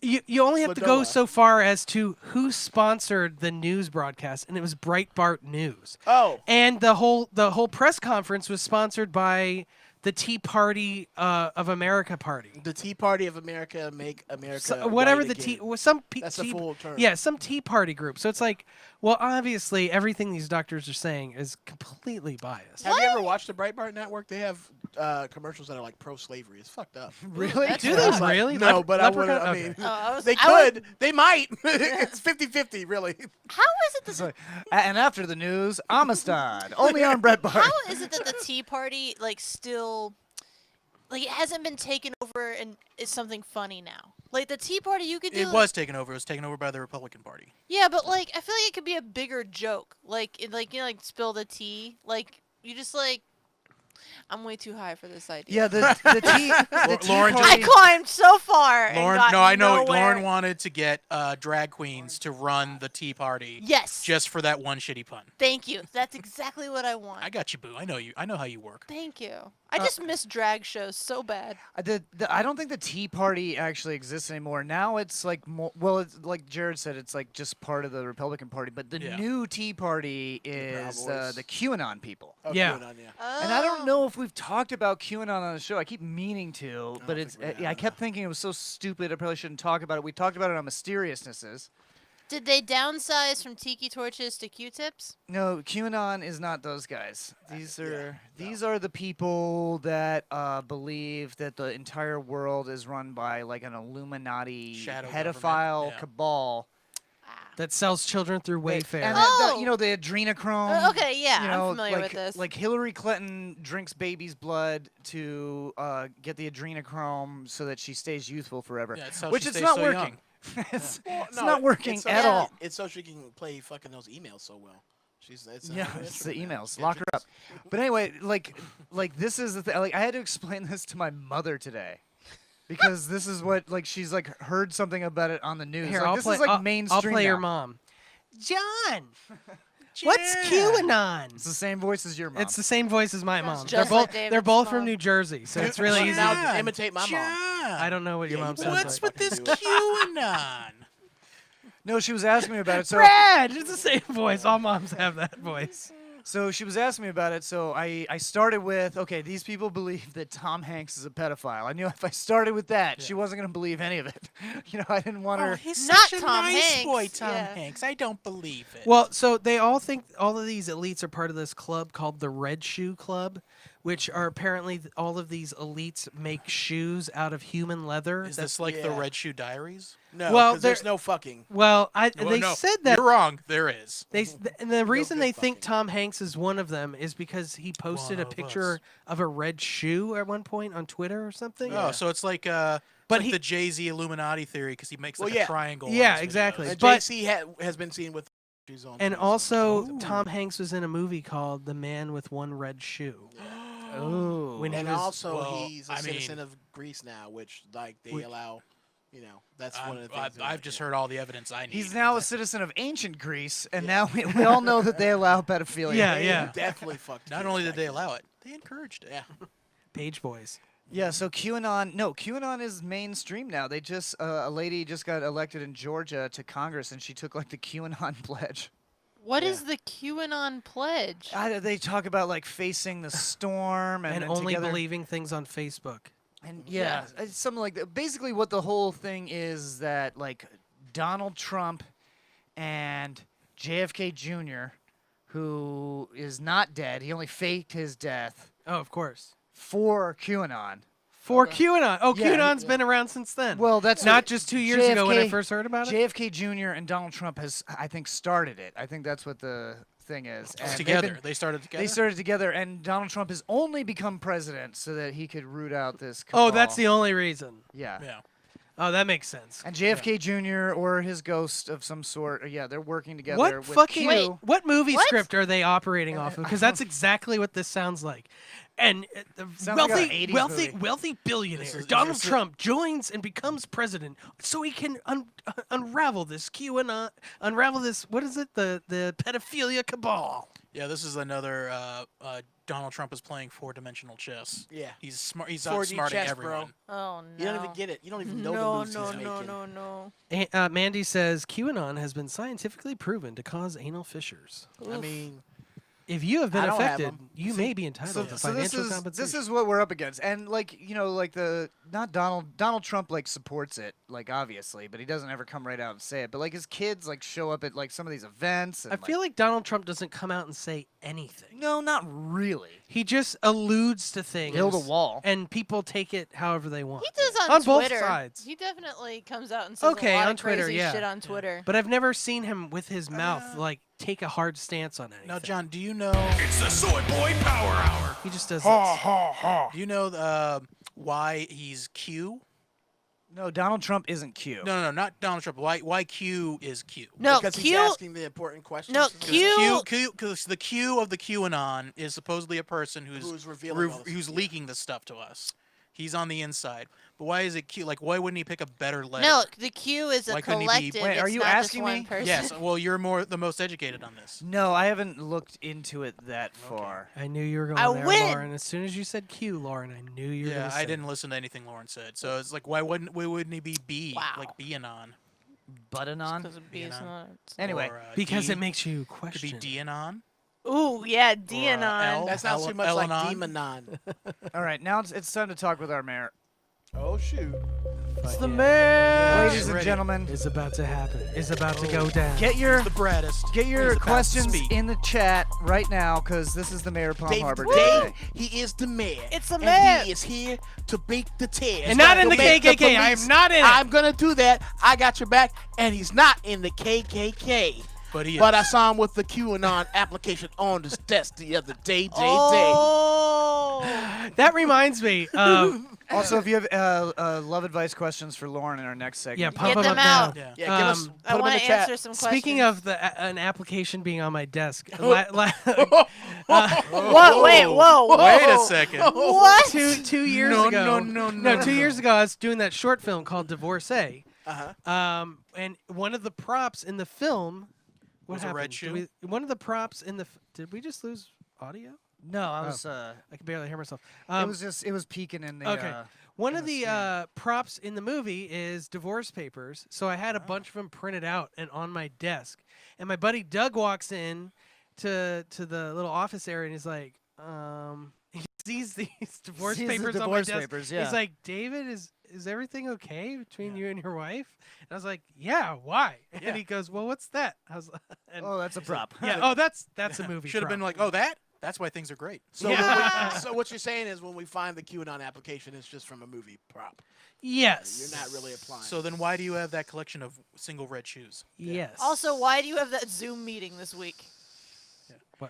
you only have to go Fladoa. so far as to who sponsored the news broadcast, and it was Breitbart News. Oh, And the whole press conference was sponsored by the Tea Party of America party. the Tea Party of America, make America Whatever white the tea, again. was some That's the full term. Yeah, some Tea Party group. So it's like, well, obviously everything these doctors are saying is completely biased. Have you ever watched the Breitbart Network? They have commercials that are like pro-slavery. It's fucked up. Really? Do they It's like, really? No, but I Leprechaun? wouldn't. I Okay. mean, Oh, they I could. They might. It's 50-50, really. How is it It's that like, and after the news, Amistad, only on Breitbart. how is it that the Tea Party like still like it hasn't been taken over and is something funny now? Like the Tea Party, you could do. It was taken over. It was taken over by the Republican Party. Yeah, but like I feel like it could be a bigger joke. Like like spill the tea. Like you just like. I'm way too high for this idea. Yeah, the tea Lauren party. I climbed so far. Lauren, and got I know. nowhere. Lauren wanted to get drag queens to run the Tea Party. Yes. Just for that one shitty pun. Thank you. That's exactly what I want. I got you, boo. I know you. I know how you work. Thank you. I just miss drag shows so bad. I don't think the Tea Party actually exists anymore. Now it's like more. Well, it's like Jared said, it's like just part of the Republican Party. But the Yeah. new Tea Party is Proud Boys. the QAnon people. Oh, Yeah. QAnon, yeah. And I don't know if we've talked about QAnon on the show. I keep meaning to, but don't it's. think we I have. kept thinking it was so stupid. I probably shouldn't talk about it. We talked about it on Mysteriousnesses. Did they downsize from tiki torches to Q-tips? No, QAnon is not those guys. These are the people that believe that the entire world is run by like an Illuminati Shadow pedophile government, yeah. cabal. That sells children through Wayfair. And Oh! you know the adrenochrome. Okay, yeah, you I'm know, familiar like, with this. Like Hillary Clinton drinks baby's blood to get the adrenochrome so that she stays youthful forever. Yeah, it's how Which she it's stays not so working. young. it's Well, it's no, not working it's so at she- all. It's so she can play fucking those emails so well. It's Yeah, it's the instrument, man. emails. Yeah, Lock her up. genius. But anyway, like this is the thing. Like I had to explain this to my mother today, because this is what like she's like heard something about it on the news. Here, like, I'll this play. is like I'll mainstream play your now. mom. John, what's It's QAnon? the same voice as your mom. It's the same voice as my Sounds mom. just They're like both David's from mom. New Jersey, so it's really Well, easy. now John, imitate my mom. John, I don't know what your Yeah, mom you sounds What's like. with this Fucking do QAnon? No, she was asking me about it. So Brad, it's the same voice. All moms have that voice. So she was asking me about it. So I started with, okay, these people believe that Tom Hanks is a pedophile. I knew if I started with that, she wasn't going to believe any of it. You know, I didn't want her. Oh, he's Not such a Tom nice Hanks, boy, Tom yeah. Hanks. I don't believe it. Well, so they all think all of these elites are part of this club called the Red Shoe Club, which are apparently all of these elites make shoes out of human leather. is this like the yeah. Red Shoe Diaries? No, Well, 'cause there's there- no fucking. Well, Well, they no, said that You're wrong. There is. and the reason good they think fucking. Tom Hanks is one of them is because he posted One a of picture us. of a red shoe at one point on Twitter or something. Oh, so it's like But like he- the Jay-Z Illuminati theory because he makes like Well, yeah. a triangle. on Yeah, his exactly. videos. But- JC has been seen with shoes on. And too, so- also, Tom Hanks was in a movie called The Man with One Red Shoe. Oh. When he and was- also well, he's a I citizen mean- of Greece now, which like they We- allow. You know, that's one of the things. I've, that, I've just heard all the evidence I need. He's now a citizen of ancient Greece, and now we all know that they allow pedophilia. Yeah, They yeah. definitely fucked. Not kids only back did they then. allow it, they encouraged it. Yeah. Page Boys. Yeah, so QAnon is mainstream now. They just a lady just got elected in Georgia to Congress, and she took like the QAnon pledge. What is the QAnon pledge? They talk about like facing the storm and, And then only together- believing things on Facebook. And yeah, it's something like that. Basically, what the whole thing is that like Donald Trump and JFK Jr. who is not dead. He only faked his death Oh, of course. for QAnon. For QAnon. Oh, Yeah, QAnon's been around since then. Well, that's not what just 2 years ago when I JFK first heard about it. JFK Jr. and Donald Trump has, I think, started it. I think that's what the thing is. And they've Together. been- They started together. They started together, and Donald Trump has only become president so that he could root out this. Oh, that's cabal. the only reason. Yeah. Yeah. Oh, that makes sense. And JFK Jr. or his ghost of some sort, they're working together What with fucking Q. what movie What? script are they operating off of? Because that's exactly what this sounds like. And the Sounds like an wealthy, 80s wealthy, movie. wealthy billionaire This is- Donald this is- Trump joins and becomes president, so he can unravel this QAnon, unravel this. What is it? The pedophilia cabal. Yeah, this is another Donald Trump is playing four-dimensional chess. Yeah. He's smart. He's 4D outsmarting chess, everyone. Oh no. You don't even get it. You don't even know the No, moves no, he's no, making. no, no. Mandy says QAnon has been scientifically proven to cause anal fissures. I mean, If you have been I don't have affected, them. you may be entitled to So financial compensation. this is what we're up against, and not Donald Trump supports it, obviously, but he doesn't ever come right out and say it. But his kids show up at some of these events. And, I feel like Donald Trump doesn't come out and say anything. no, not really. He just alludes to things. Build a wall. And people take it however they want. He does on, On both Twitter. sides. He definitely comes out and says Okay, a lot on of Twitter, crazy yeah. shit on Twitter. But I've never seen him with his mouth take a hard stance on anything. Now, John, do you know? It's the Soy Boy Power Hour. He just does Do you know why he's Q? No, Donald Trump isn't Q. No, not Donald Trump. Why Q is Q? No, because he's Q. asking the important questions. No, Because Q. Because the Q of the QAnon is supposedly a person Who's revealing all this who's shit. leaking this stuff to us. He's on the inside. But why is it Q? Why wouldn't he pick a better letter? No, the Q is a Why couldn't he be- collective. Wait, it's are you not asking just one me? person. Yes. Well, you're the most educated on this. No, I haven't looked into it that far. I knew you were going I there, win! Lauren. As soon as you said Q, Lauren, I knew you were Yeah, gonna I say didn't listen to anything Lauren said. So it's why wouldn't he be B? Wow. Like Beanon. Buttonon. Because of You know. not. Anyway, Or, because D, it makes you could question. be Dianon. Ooh, yeah, Dianon. L. That sounds too much like Elanon. Demonon. all right, now it's time to talk with our mayor. Oh shoot! It's the mayor. Ladies and Ready. gentlemen, It's about to happen. It's about to go down. get your The braddest. get your He's about to questions speak. in the chat right now, because this is the mayor of Palm Dave, Harbor Dave, today. he is the mayor. It's the and mayor. he is here to beat the tears. And not in To the make KKK. I am police. not in it. I'm gonna do that. I got your back, and he's not in the KKK. But he But I is. saw him with the QAnon application on his desk the other day. Oh. That reminds me. Also, if you have love advice questions for Lauren in our next segment, Yeah, you can- pump Get them them up out. now. Yeah. Yeah, give us. Um, Put I 'em want in to the chat. answer some questions. Speaking of an application being on my desk, What? Wait, whoa. Wait a second. What? two years No, ago. no. 2 years ago, I was doing that short film called Divorcee. Uh-huh. And one of the props in the film. What Was a happened? red Did shoe? one of the props in the. Did we just lose audio? No, I was. I can barely hear myself. It was peeking in the. Okay. One in of the the props in the movie is divorce papers, so I had a bunch of them printed out and on my desk. And my buddy Doug walks in to the little office area and he's like, he sees these divorce Sees the papers on divorce my desk. papers, yeah. He's like, David, is everything okay between you and your wife? And I was like, yeah, why? Yeah. And he goes, well, what's that? I was, and Oh, that's a prop. yeah, oh, that's a movie. Should have been prop. like, oh, that? That's why things are great. So, Yeah. so what you're saying is when we find the QAnon application, it's just from a movie prop. Yes. You're not really applying. So then why do you have that collection of single red shoes? Yes. Also, why do you have that Zoom meeting this week?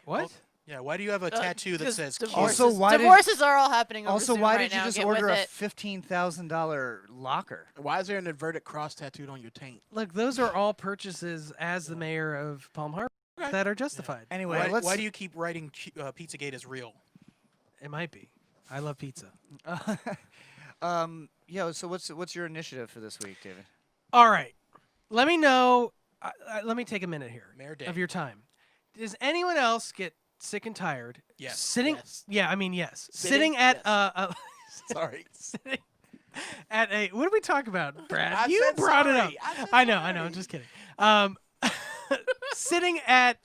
What? Yeah, why do you have a tattoo that 'cause says Q? divorces. Also, why did- divorces are all happening over Also, Zoom why right did you now. just Get order with a it. $15,000 locker? Why is there an inverted cross tattooed on your taint? Look, those are all purchases as the mayor of Palm Harbor that are justified. Anyway, Why, let's. why do you keep writing Pizzagate is real? It might be. I love pizza. Yeah. So what's your initiative for this week, David? All right. Let me know. Let me take a minute here Mayor Dave. of your time. Does anyone else get sick and tired? Yes. Sitting. Yes. Yeah, I mean yes. Sitting? Sitting at Yes. Sorry. sitting at a. What did we talk about, Brad? I You said brought it up. sorry. I said I know. I'm sorry. just kidding. Sitting at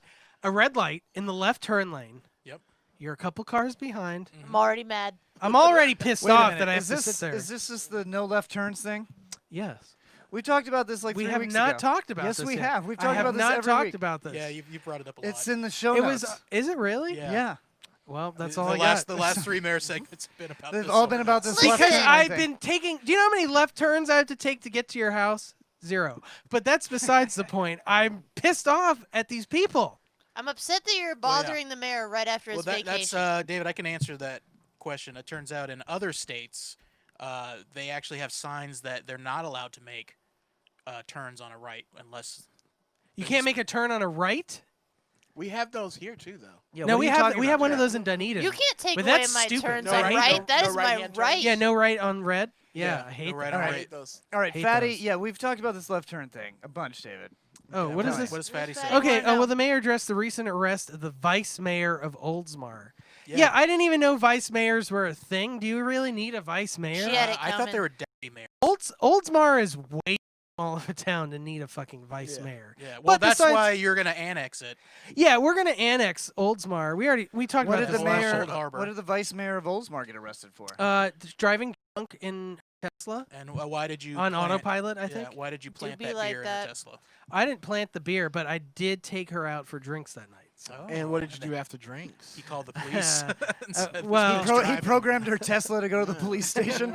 a red light in the left turn lane. Yep. You're a couple cars behind. I'm already mad. I'm already pissed Wait a off minute, that I have is to this sit there. is this just the no left turns thing? Yes. We talked about this like We 3 have weeks not ago. talked about Yes, this we yet. have. We've I talked have about this not every talked week. about this. Yeah, you brought it up a lot. It's in the show It notes. was. Is it really? Yeah. yeah. Well, that's the all I last got. the last 3 mayor segments have been about They've this. all so been about that's- this left Because turn, I've think. been taking. Do you know how many left turns I have to take to get to your house? 0. But that's besides the point. I'm pissed off at these people. I'm upset that you're Well, yeah. bothering the mayor right after his Well, that's vacation. David. I can answer that question. It turns out in other states, they actually have signs that they're not allowed to make turns on a right unless You they're can't just- make a turn on a right. We have those here too, though. Yeah, No, what are we you have talking we about? have one of Yeah. those in Dunedin. You can't take But away that's my stupid. turns No on right- right. no- That no is my right-hand turns? right. Yeah, no right on red. Yeah, I hate no right that. on All I right. right. hate those. All right, Hate Fatty. those. Yeah, we've talked about this left turn thing a bunch, David. Oh, what Yeah, is right. this? What does Fatty say? Fatty? Okay, wanna know. well, the mayor addressed the recent arrest of the vice mayor of Oldsmar. Yeah, I didn't even know vice mayors were a thing. Do you really need a vice mayor? She had it I thought coming. they were deputy mayor. Oldsmar is way too small of a town to need a fucking vice Yeah. mayor. Yeah, well, But that's besides- why you're gonna annex it. Yeah, we're gonna annex Oldsmar. We talked What about did this the last mayor? Old Harbor. What did the vice mayor of Oldsmar get arrested for? Driving drunk in Tesla And why did you on plant- autopilot. I Yeah, think why did you plant be that like beer in that. your Tesla? I didn't plant the beer, but I did take her out for drinks that night. So. And what did you do after drinks? He called the police. and said, well- "Who's He driving?" programmed her Tesla to go to the police station.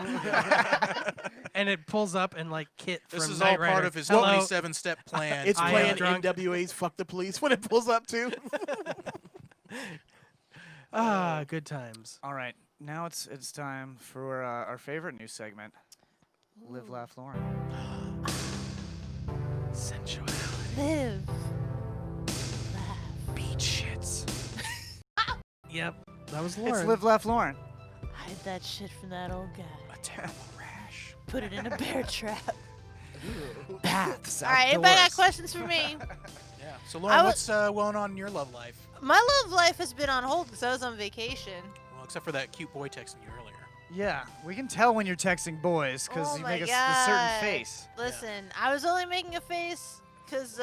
And it pulls up and like Kit This from is Knight all part Rider. of his Hello. 27-step plan. It's I am playing drunk. NWA's "Fuck the Police" when it pulls up too. Ah, good times. All right, now it's time for our favorite new segment, Live, Laugh, Lauren. Sensuality. Live. Beach shits. Yep, that was Lauren. It's Live, Laugh, Lauren. Hide that shit from that old guy. a terrible rash. Put it in a bear trap. Baths. All right, anybody got outdoors. questions for me? Yeah. So Lauren, I wa- what's going on in your love life? My love life has been on hold because I was on vacation. Well, except for that cute boy texting you earlier. Yeah, we can tell when you're texting boys because Oh you my make a God. certain face. Listen, I was only making a face because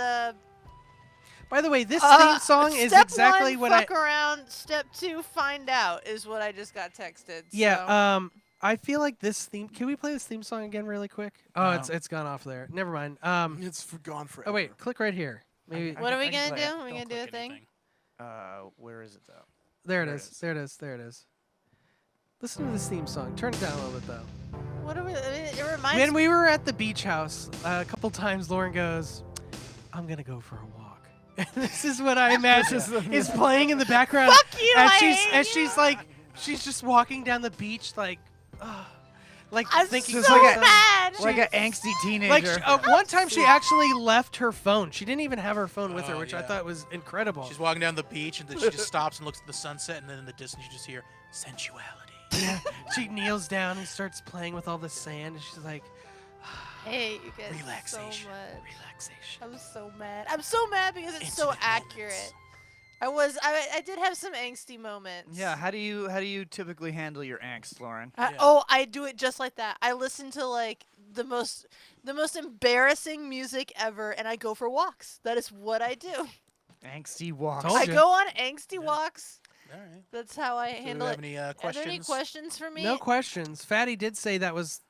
By the way, this theme song is step exactly one, what fuck around. Step 2, find out is what I just got texted. Yeah, so. I feel like this theme. Can we play this theme song again really quick? Oh, No. it's gone off there. Never mind. It's gone forever. Oh wait, click right here. Maybe I What are we I can gonna play it. do? Are we Don't gonna do a click thing? anything. Where is it though? there it there it is. is. There it is. There it is. Listen to this theme song. Turn it down a little bit though. What are we? It reminds When me. we were at the beach house, a couple times, Lauren goes, "I'm gonna go for a walk." And this is what I imagine is playing in the background Fuck you! as I she's hate as you. she's like she's just walking down the beach like I'm thinking so Just like a- mad. Like an angsty teenager. like one time she actually left her phone. She didn't even have her phone with her, Oh, which I yeah. thought was incredible. She's walking down the beach and then she just stops and looks at the sunset, and then in the distance you just hear sensuality. She kneels down and starts playing with all the sand, and she's like, Hey, you guys. Relaxation. So much. relaxation. I'm so mad. I'm so mad because it's so Intimate accurate. moments. I did have some angsty moments. Yeah, how do you typically handle your angst, Lauren? Yeah. Oh, I do it just like that. I listen to like the most embarrassing music ever, and I go for walks. That is what I do. Angsty walks. Told I you. go on angsty walks. All right. That's how I So do we handle have it. any Are there any questions? questions for me? No questions. Fatty did say that was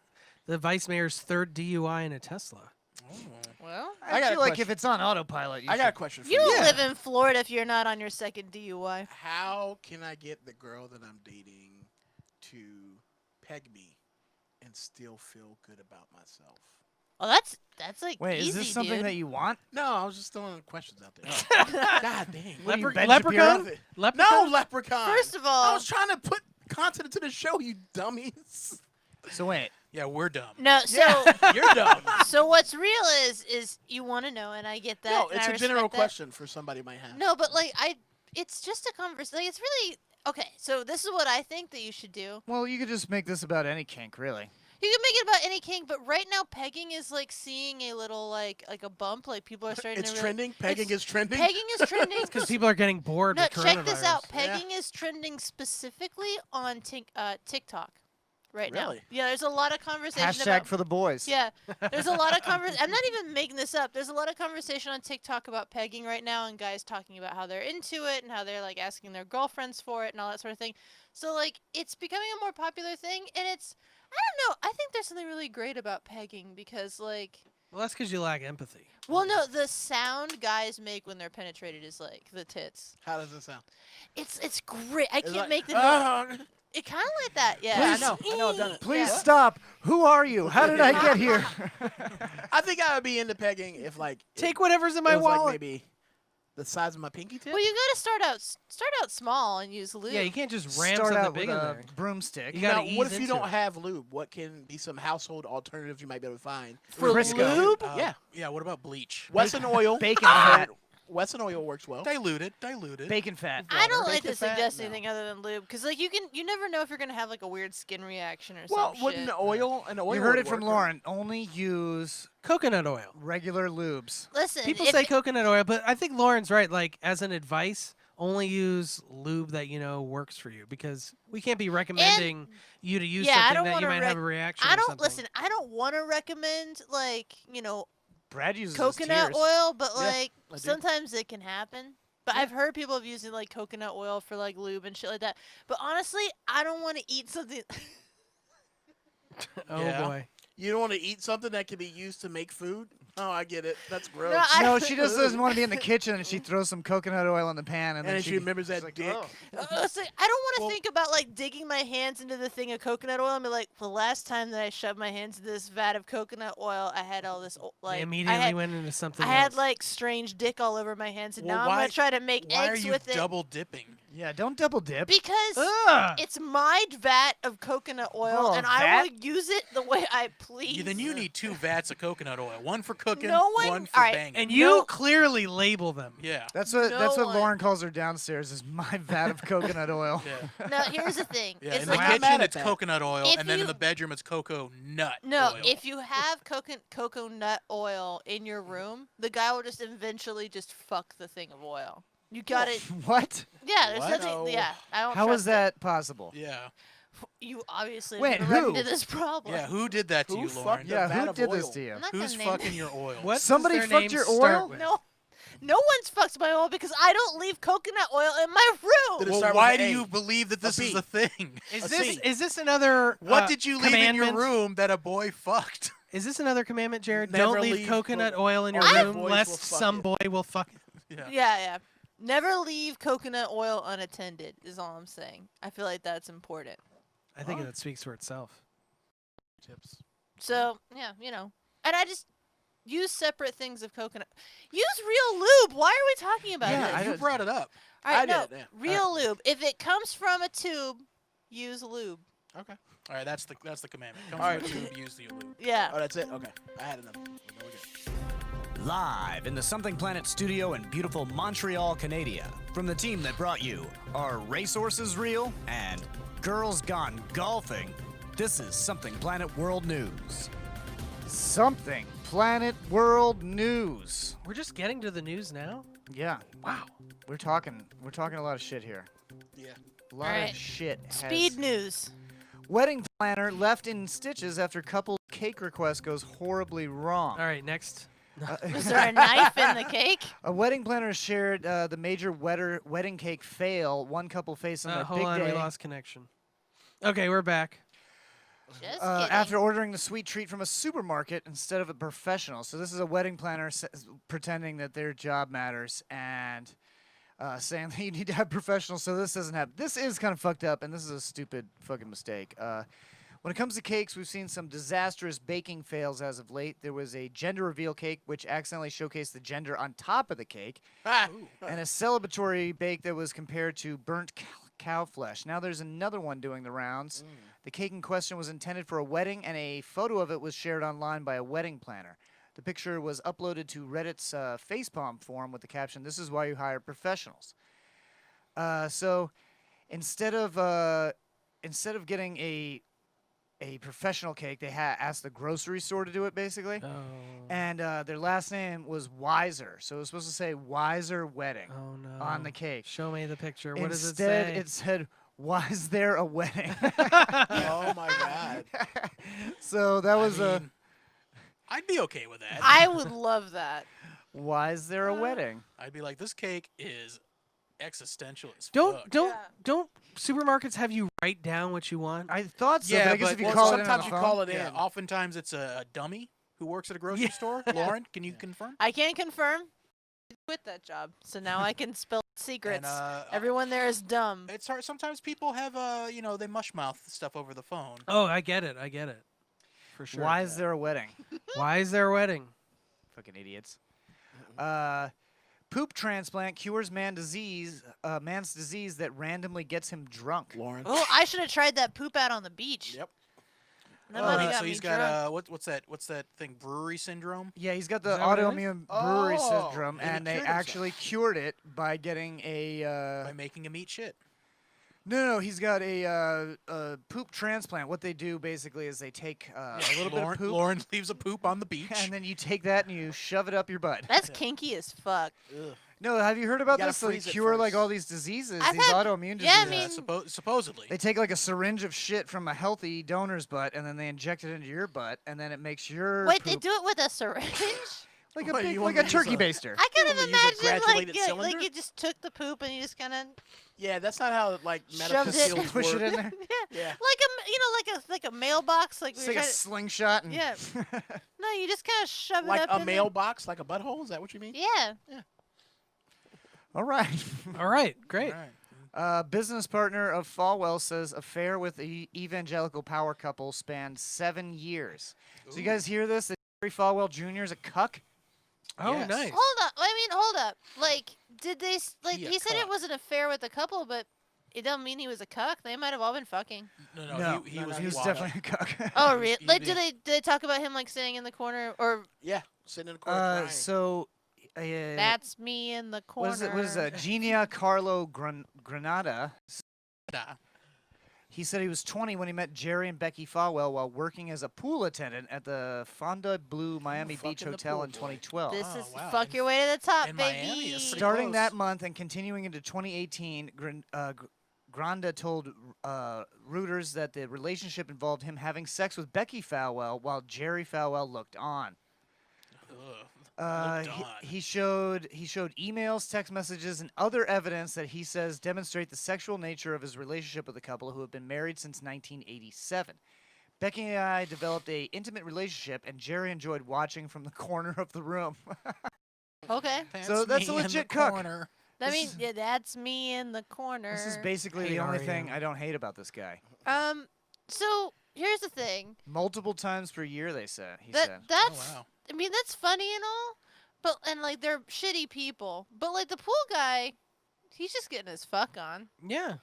the vice mayor's third DUI in a Tesla. Oh. Well, I, I got a feel like question. if it's on autopilot, you I got a should- question for you you. don't Yeah. live in Florida if you're not on your second DUI. How can I get the girl that I'm dating to peg me and still feel good about myself? Oh, that's like Wait, easy, is this something dude. that you want? No, I was just throwing questions out there. God dang. What are you, Lepre- Ben leprechaun? Shapiro? Leprechaun? No, leprechaun. First of I all, was trying to put content into the show, you dummies. So wait, Yeah, we're dumb. no. So You're dumb. so what's real is you want to know, and I get that. No, and it's I a general respect that. question for somebody might have. No, but like it's just a conversation. Like, it's really okay. So this is what I think that you should do. well, you could just make this about any kink, really. You can make it about any kink, but right now pegging is like seeing a little like a bump. Like people are starting It's to really, trending. Pegging it's- is trending. Pegging is trending. Because people are getting bored No, with coronavirus. check this out. Yeah. Pegging is trending specifically on TikTok right Really? now. Yeah, there's a lot of conversation Hashtag about. for the boys. Yeah, there's a lot of conversation. I'm not even making this up. There's a lot of conversation on TikTok about pegging right now, and guys talking about how they're into it and how they're like asking their girlfriends for it and all that sort of thing. So like, it's becoming a more popular thing, and it's I don't know. I think there's something really great about pegging because like Well, that's because you lack empathy. Well, no, the sound guys make when they're penetrated is like the tits. How does it sound? It's great. I It's can't like, make the noise. It kind of like that, yeah. Yeah, I know, I've done it. Please Yeah. stop. Who are you? How did I get here? I think I would be into pegging if like Take whatever's in it my was like wallet. maybe the size of my pinky tip. Well, you gotta start out small and use lube. Yeah, you can't just ram Start something out big with in a there. broomstick. You Now, gotta what ease if you into don't it. have lube? What can be some household alternatives you might be able to find? For Crisco. lube? Yeah. Yeah. What about bleach? Wesson oil. Bacon fat. Wesson oil works well. Diluted. Bacon fat. I don't Water, like to bacon fat? suggest No. anything other than lube, because like you never know if you're gonna have like a weird skin reaction or Well, some wouldn't shit. an oil You heard would it from work, right? Lauren. Only use Coconut oil. regular lubes. Listen, People if say coconut oil, but I think Lauren's right. Like, as an advice, only use lube that you know works for you, because we can't be recommending you to use yeah, I something don't that you wanna might have a reaction I or don't something. listen. I don't want to recommend like Brad uses his coconut tears. oil, but Yeah, like I do. sometimes it can happen. But I've heard people of using like coconut oil for like lube and shit like that. But honestly, I don't want to eat something. Oh Yeah. boy. You don't want to eat something that can be used to make food? Oh, I get it. That's gross. No, I- No, she just doesn't want to be in the kitchen, and she throws some coconut oil in the pan, and and then she remembers that she's like, dick. "Oh." So I don't want to Well- think about like digging my hands into the thing of coconut oil and be like, the last time that I shoved my hands into this vat of coconut oil, I had all this like They I immediately had, went into something I had else. like strange dick all over my hands, and Well, now I'm why- gonna try to make Why are eggs you with it double dipping? Yeah, don't double dip. because Ugh. it's my vat of coconut oil, Oh, and I vat? will use it the way I please. Then you need 2 vats of coconut oil. One for cooking, No one- one for all right, banging. And you No. clearly label them. yeah. That's what No one- Lauren calls her downstairs is my vat of coconut oil. Yeah. No, here's the thing. Yeah. It's In like the I'm mad kitchen, at it's that. coconut oil, If and then in you- the bedroom, it's cocoa nut no, oil. if you have coconut oil in your room, the guy will just eventually just fuck the thing of oil. You got it. What? Yeah, there's What? nothing. No. Yeah, I don't. How trust is that possible? Yeah. It. You obviously Wait, have run who? into this problem. Yeah. Who did that to Who you, fucked Lauren? the Yeah, vat who of did this oil? to you? I'm not Who's gonna name fucking your oil? What does Somebody their fucked name your start oil? with? No one's fucked my oil because I don't leave coconut oil in my room. Did it Well, start with why an do A? you believe that this is B. a thing? Is A this C. is this another What did you leave in your commandment? room that a boy fucked? Is this another commandment, Jared? Never Don't leave leave coconut co- oil in your or your room boys will lest fuck some it. boy will fuck it. Yeah. Yeah. Never leave coconut oil unattended is all I'm saying. I feel like that's important. I think Oh. that speaks for itself. Tips. So yeah, and I just use separate things of coconut. Use real lube. Why are we talking about Yeah, this? I you don't- brought it up. All right, I no, did, yeah. real lube. If it comes from a tube, use lube. Okay. All right. That's the commandment. Come All from right. a tube, use the lube. Yeah. Oh, that's it? Okay. I had another one. We're good. Live in the Something Planet studio in beautiful Montreal, Canada. From the team that brought you Are Racehorses Real? And Girls Gone Golfing, this is Something Planet World News. Something Planet World News. We're just getting to the news now. Yeah, Wow. we're talking a lot of shit here. Yeah. A lot Alright. of shit. Speed news. Wedding planner left in stitches after couple cake request goes horribly wrong. All right, next. Was there a knife in the cake? A wedding planner shared the major wedding cake fail one couple faced on their Hold big on, day we lost connection. Okay, we're back. Just after kidding. ordering the sweet treat from a supermarket instead of a professional. So this is a wedding planner pretending that their job matters and saying that you need to have professionals so this doesn't happen. This is kind of fucked up, and this is a stupid fucking mistake. When it comes to cakes, we've seen some disastrous baking fails as of late. There was a gender reveal cake which accidentally showcased the gender on top of the cake, Ah. and a celebratory bake that was compared to burnt cow flesh. Now there's another one doing the rounds. The cake in question was intended for a wedding, and a photo of it was shared online by a wedding planner. The picture was uploaded to Reddit's facepalm forum with the caption, "This is why you hire professionals." So instead of getting a professional cake, they asked the grocery store to do it, basically. Oh. And their last name was Wiser. So it was supposed to say Wiser Wedding Oh no. on the cake. Show me the picture. What does it Instead, say? it said, "Why is there a wedding?" Oh, my God. So that was a, mean, I'd be okay with that. I would love that. "Why is there a wedding?" I'd be like, this cake is existential as Don't fuck. don't supermarkets have you write down what you want? I thought so, Yeah, but I guess but if you well, call it in on sometimes the you phone. call it Yeah, in. oftentimes it's a dummy. who works at a grocery store? Lauren, can you confirm? I can confirm. I quit that job, so now I can spill secrets. Everyone there is dumb. It's hard. Sometimes people have, they mushmouth stuff over the phone. Oh, I get it. For sure. Why is there a wedding? Why is there a wedding? Fucking idiots. Poop transplant cures man's disease that randomly gets him drunk. Lauren. Oh, I should have tried that poop out on the beach. Yep. That might have got so me he's drunk. got what's that thing? Brewery syndrome. Yeah, he's got the Is that what it is? autoimmune brewery Oh, syndrome, and he and they cured actually cured it by getting By making him eat shit. No, he's got a poop transplant. What they do basically is they take a little bit of poop, Lauren leaves a poop on the beach. and then you take that and you shove it up your butt. That's kinky as fuck. Ugh. No, have you heard about gotta this? They freeze it cure like first. all these diseases, I've these had- autoimmune yeah, I diseases. mean- Supposedly. They take like a syringe of shit from a healthy donor's butt, and then they inject it into your butt, and then it makes your Wait, poop they do it with a syringe? like What, a big, you like want a me to turkey use baster. I kind of want me to use a imagine graduated like cylinder? you just took the poop and you just kind of Yeah, that's not how like medical Shoved it. fields Push work. it in there. Yeah. like a mailbox like It's we like were a trying slingshot. And Yeah. No, you just kind of shove Like it up a in mailbox, like a butthole. Is that what you mean? there. Yeah. All right. All right, great. All right. Business partner of Falwell says affair with evangelical power couple spanned 7 years. So you guys hear this? That Jerry Falwell Jr. is a cuck? Oh, Yes. nice. Hold up. Like, did they He a he said it cuck. was an affair with a couple, but it don't mean he was a cuck. They might have all been fucking. No, he no, was. no, He was wild. definitely a cuck. Oh, really? Like, even- did they talk about him like sitting in the corner or Yeah. Sitting in the corner crying. So, that's me in the corner? what is that? Genia Carlo Granada. Nah. He said he was 20 when he met Jerry and Becky Falwell while working as a pool attendant at the Fontainebleau Miami Beach fucking the Hotel pool in boy. 2012. This Oh, is wow. fuck your way to the top, in baby. Miami, it's pretty Starting close. that month and continuing into 2018, Granda told Reuters that the relationship involved him having sex with Becky Falwell while Jerry Falwell looked on. Ugh. He, Looked on. he showed emails, text messages, and other evidence that he says demonstrate the sexual nature of his relationship with the couple who have been married since 1987. Becky and I developed a intimate relationship, and Jerry enjoyed watching from the corner of the room. Okay. So that's a me in legit the cuck. corner. I This mean, is- yeah, that's me in the corner. This is basically Hey, the only Aria. thing I don't hate about this guy. So here's the thing. Multiple times per year, he said. That's Oh, wow. I mean, that's funny and all, but and like they're shitty people. But like the pool guy, he's just getting his fuck on. Yeah.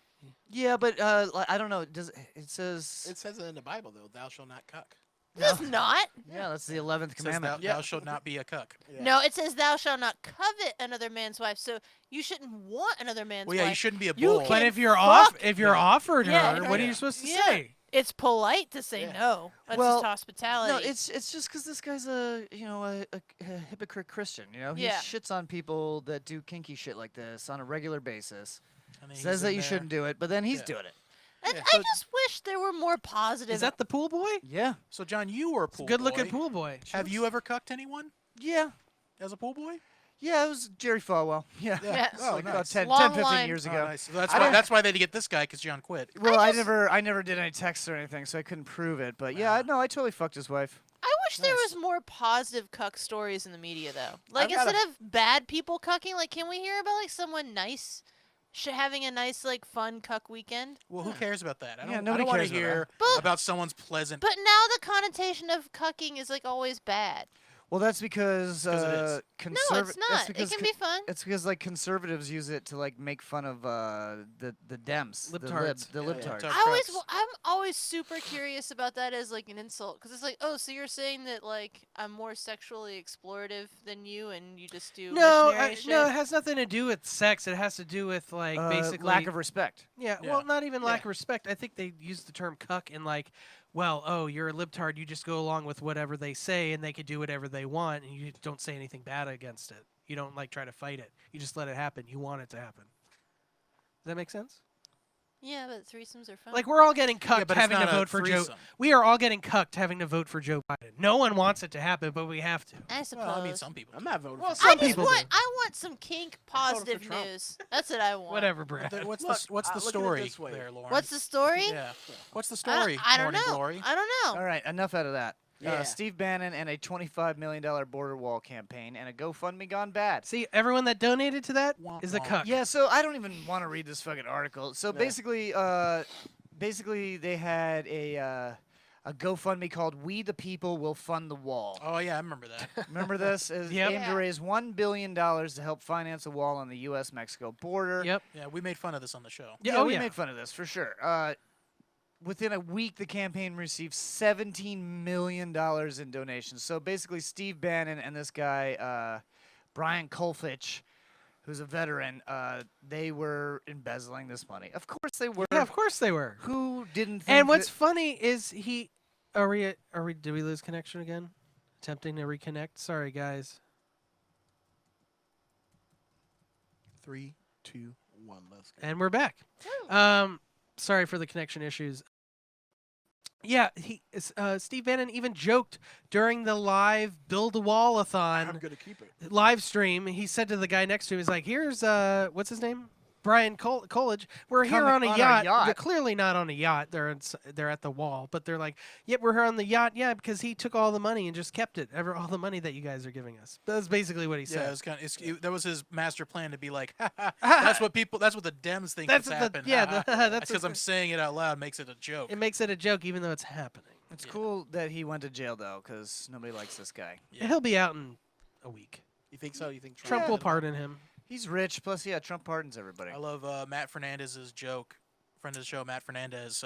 Yeah, but I don't know. It says? It says it in the Bible though, "Thou shalt not cuck." That's not. Yeah, that's the 11th It says commandment. thou shalt not be a cuck. Yeah. No, it says thou shalt not covet another man's wife. So you shouldn't want another man's Well, yeah, you wife. shouldn't be a You bull. can't- But if you're fuck. offered Yeah, her, what are yeah. you supposed to Yeah. say? It's polite to say Yeah. no. That's Well, just hospitality. No, it's just because this guy's a hypocrite Christian. You know, he Yeah. shits on people that do kinky shit like this on a regular basis. And then he's Says that in you there. shouldn't do it, but then he's Yeah. doing it. And Yeah. I just wish there were more positive. Is that the pool boy? Yeah, So, John, you were a pool Good looking boy. pool boy. Have you ever cucked anyone yeah, as a pool boy? yeah. It was Jerry Falwell. Yeah, Yeah. Oh, like about nice. 10, Long 15 line. years Oh, ago. nice. So that's I why. don't- That's why they get this guy because John quit. Well, I just- never did any texts or anything, so I couldn't prove it. But yeah, Wow. no, I totally fucked his wife. I wish there Nice. was more positive cuck stories in the media, though. Like I've got instead of bad people cucking, like can we hear about like someone nice, having a nice like fun cuck weekend? Well, who cares about that? I Yeah, don't, nobody I don't want cares to about hear But- about someone's pleasant. But now the connotation of cucking is like always bad. Well, that's because 'Cause it is. No, it's not. It can be fun. It's because like conservatives use it to like make fun of the Dems, Libtards. the Yeah, libtards. libtards. I'm always super curious about that as like an insult because it's like, oh, so you're saying that like I'm more sexually explorative than you and you just do No, missionary shit? no, it has nothing to do with sex. It has to do with like basically lack of respect. Yeah, Yeah. well, not even lack Yeah. of respect. I think they use the term cuck in like, well, oh, you're a libtard. You just go along with whatever they say, and they can do whatever they want, and you don't say anything bad against it. You don't like try to fight it. You just let it happen. You want it to happen. Does that make sense? Yeah, but threesomes are fun. Like we're all getting cucked but it's having to not a vote for Joe. threesome. We are all getting cucked having to vote for Joe Biden. No one wants it to happen, but we have to. I suppose. Well, I mean, some people. I'm not voting Well, for some I Trump. just people want do. I want some kink voted for positive Trump. news. That's what I want. Whatever, Brad. What's Look, the what's the look at it story this way. there, Lauren? What's the story? Yeah. What's the I don't- story? I don't Morning know. Glory. I don't know. All right, enough out of that. Yeah. Steve Bannon and a $25 million border wall campaign and a GoFundMe gone bad. See, everyone that donated to that Womp is a womp. cuck. Yeah, so I don't even want to read this fucking article. So No. basically, they had a GoFundMe called "We the People Will Fund the Wall." Oh yeah, I remember that. Remember this? It's Yep. aimed to Yeah. raise $1 billion to help finance a wall on the U.S.-Mexico border. Yep. Yeah, we made fun of this on the show. Yeah, Yeah, oh we yeah. made fun of this for sure. Within a week, the campaign received $17 million in donations. So basically, Steve Bannon and this guy, Brian Kolfich, who's a veteran, they were embezzling this money. Of course they were. Yeah, of course they were. Who didn't think And what's that- funny is are we did we lose connection again? Attempting to reconnect. Sorry guys. 3, 2, 1. Let's go. And we're back. Sorry for the connection issues. Yeah, Steve Bannon even joked during the live Build a I'm Wall-a-thon gonna keep it. live stream. He said to the guy next to him, he's like, here's what's his name? Brian Coolidge. We're here Coming on a on our yacht. yacht. They're clearly not on a yacht. They're at the wall, but they're like, "Yep, we're here on the yacht." Yeah, because he took all the money and just kept it. All the money that you guys are giving us. That's basically what he Yeah, said. it was kind of, that was his master plan to be like, that's what the Dems think That's that's what the- happened. yeah, That's that's because what I'm saying it out loud makes it a joke. It makes it a joke, even though it's happening. It's Yeah. cool that he went to jail, though, because nobody likes this guy. Yeah. He'll be out in a week. You think so? You think Trump Yeah. will pardon him. He's rich. Plus, yeah, Trump pardons everybody. I love Matt Fernandez's joke. Friend of the show, Matt Fernandez,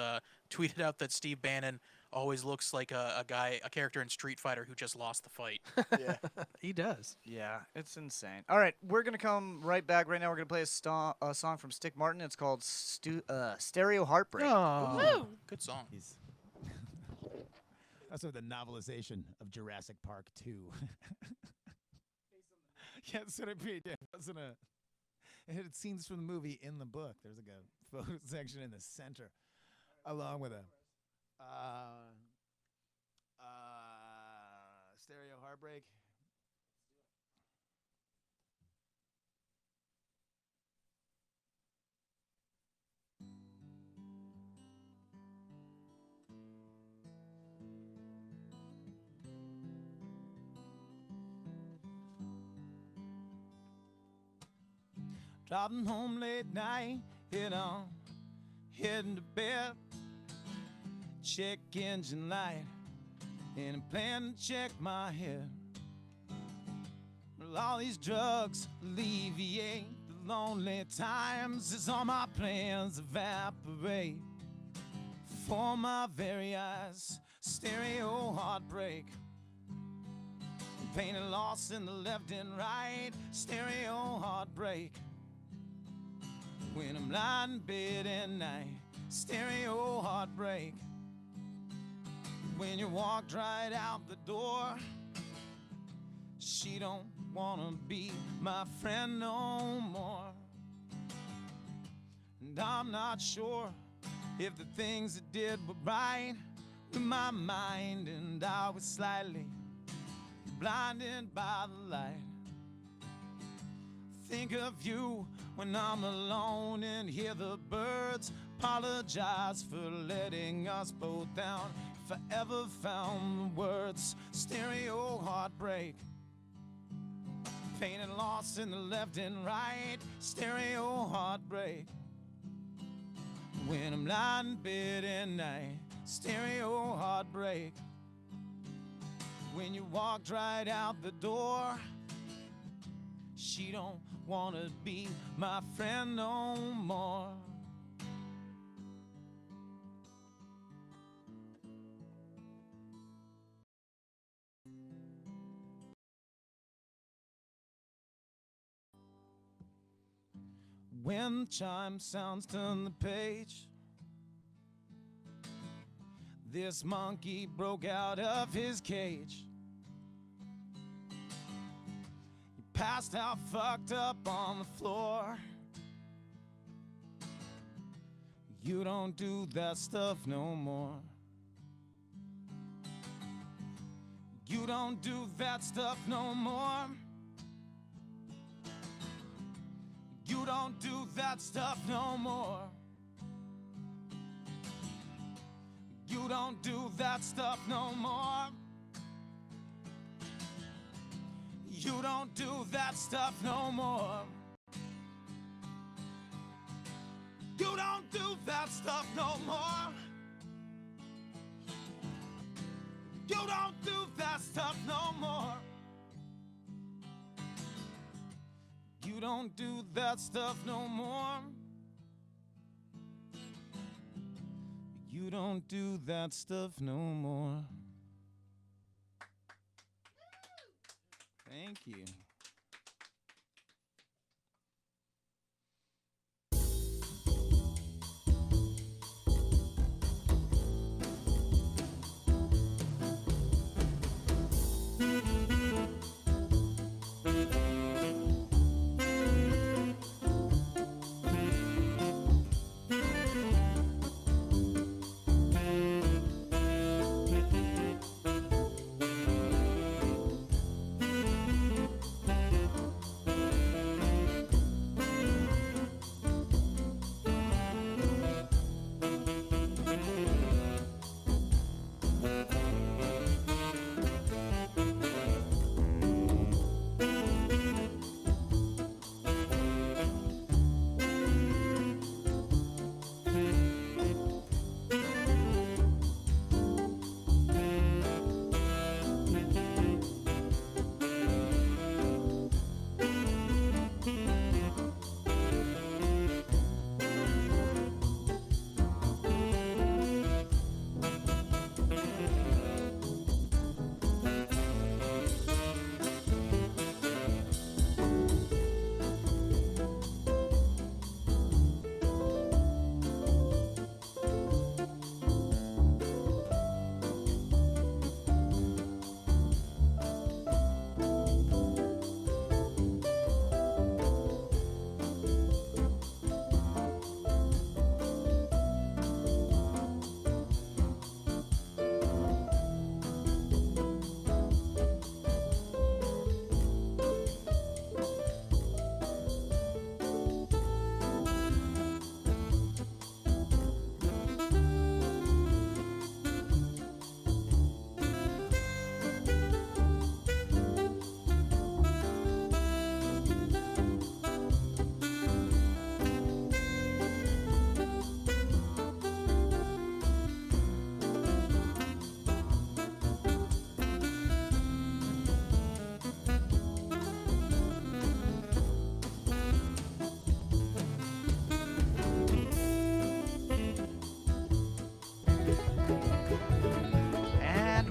tweeted out that Steve Bannon always looks like a character in Street Fighter who just lost the fight. Yeah. He does. Yeah, it's insane. All right, we're going to come right back. Right now, we're going to play a song from Stick Martin. It's called Stereo Heartbreak. Oh. Woo! Good song. He's also the novelization of Jurassic Park 2. Yeah, that's what I mean. Yeah, it wasn't a. It had scenes from the movie in the book. There's like a photo section in the center, along with a stereo heartbreak. Driving home late night, heading to bed. Check engine light, and I'm planning to check my head. Well, all these drugs alleviate the lonely times as all my plans evaporate. For my very eyes, stereo heartbreak. Pain and loss in the left and right, stereo heartbreak. When I'm lying in bed at night, stereo heartbreak. When you walked right out the door, she don't wanna be my friend no more. And I'm not sure if the things I did were right with my mind, and I was slightly blinded by the light. Think of you when I'm alone and hear the birds. Apologize for letting us both down. If I ever found the words, stereo heartbreak. Pain and loss in the left and right, stereo heartbreak. When I'm lying in bed at night, stereo heartbreak. When you walked right out the door, she don't wanna be my friend no more. When the chime sounds, turn the page. This monkey broke out of his cage. He passed out fucked up on the floor. You don't do that stuff no more. You don't do that stuff no more. You don't do that stuff no more. You don't do that stuff no more. You don't do that stuff no more. You don't do that stuff no more. You don't do that stuff no more. You don't do that stuff no more. You don't do that stuff no more. Thank you.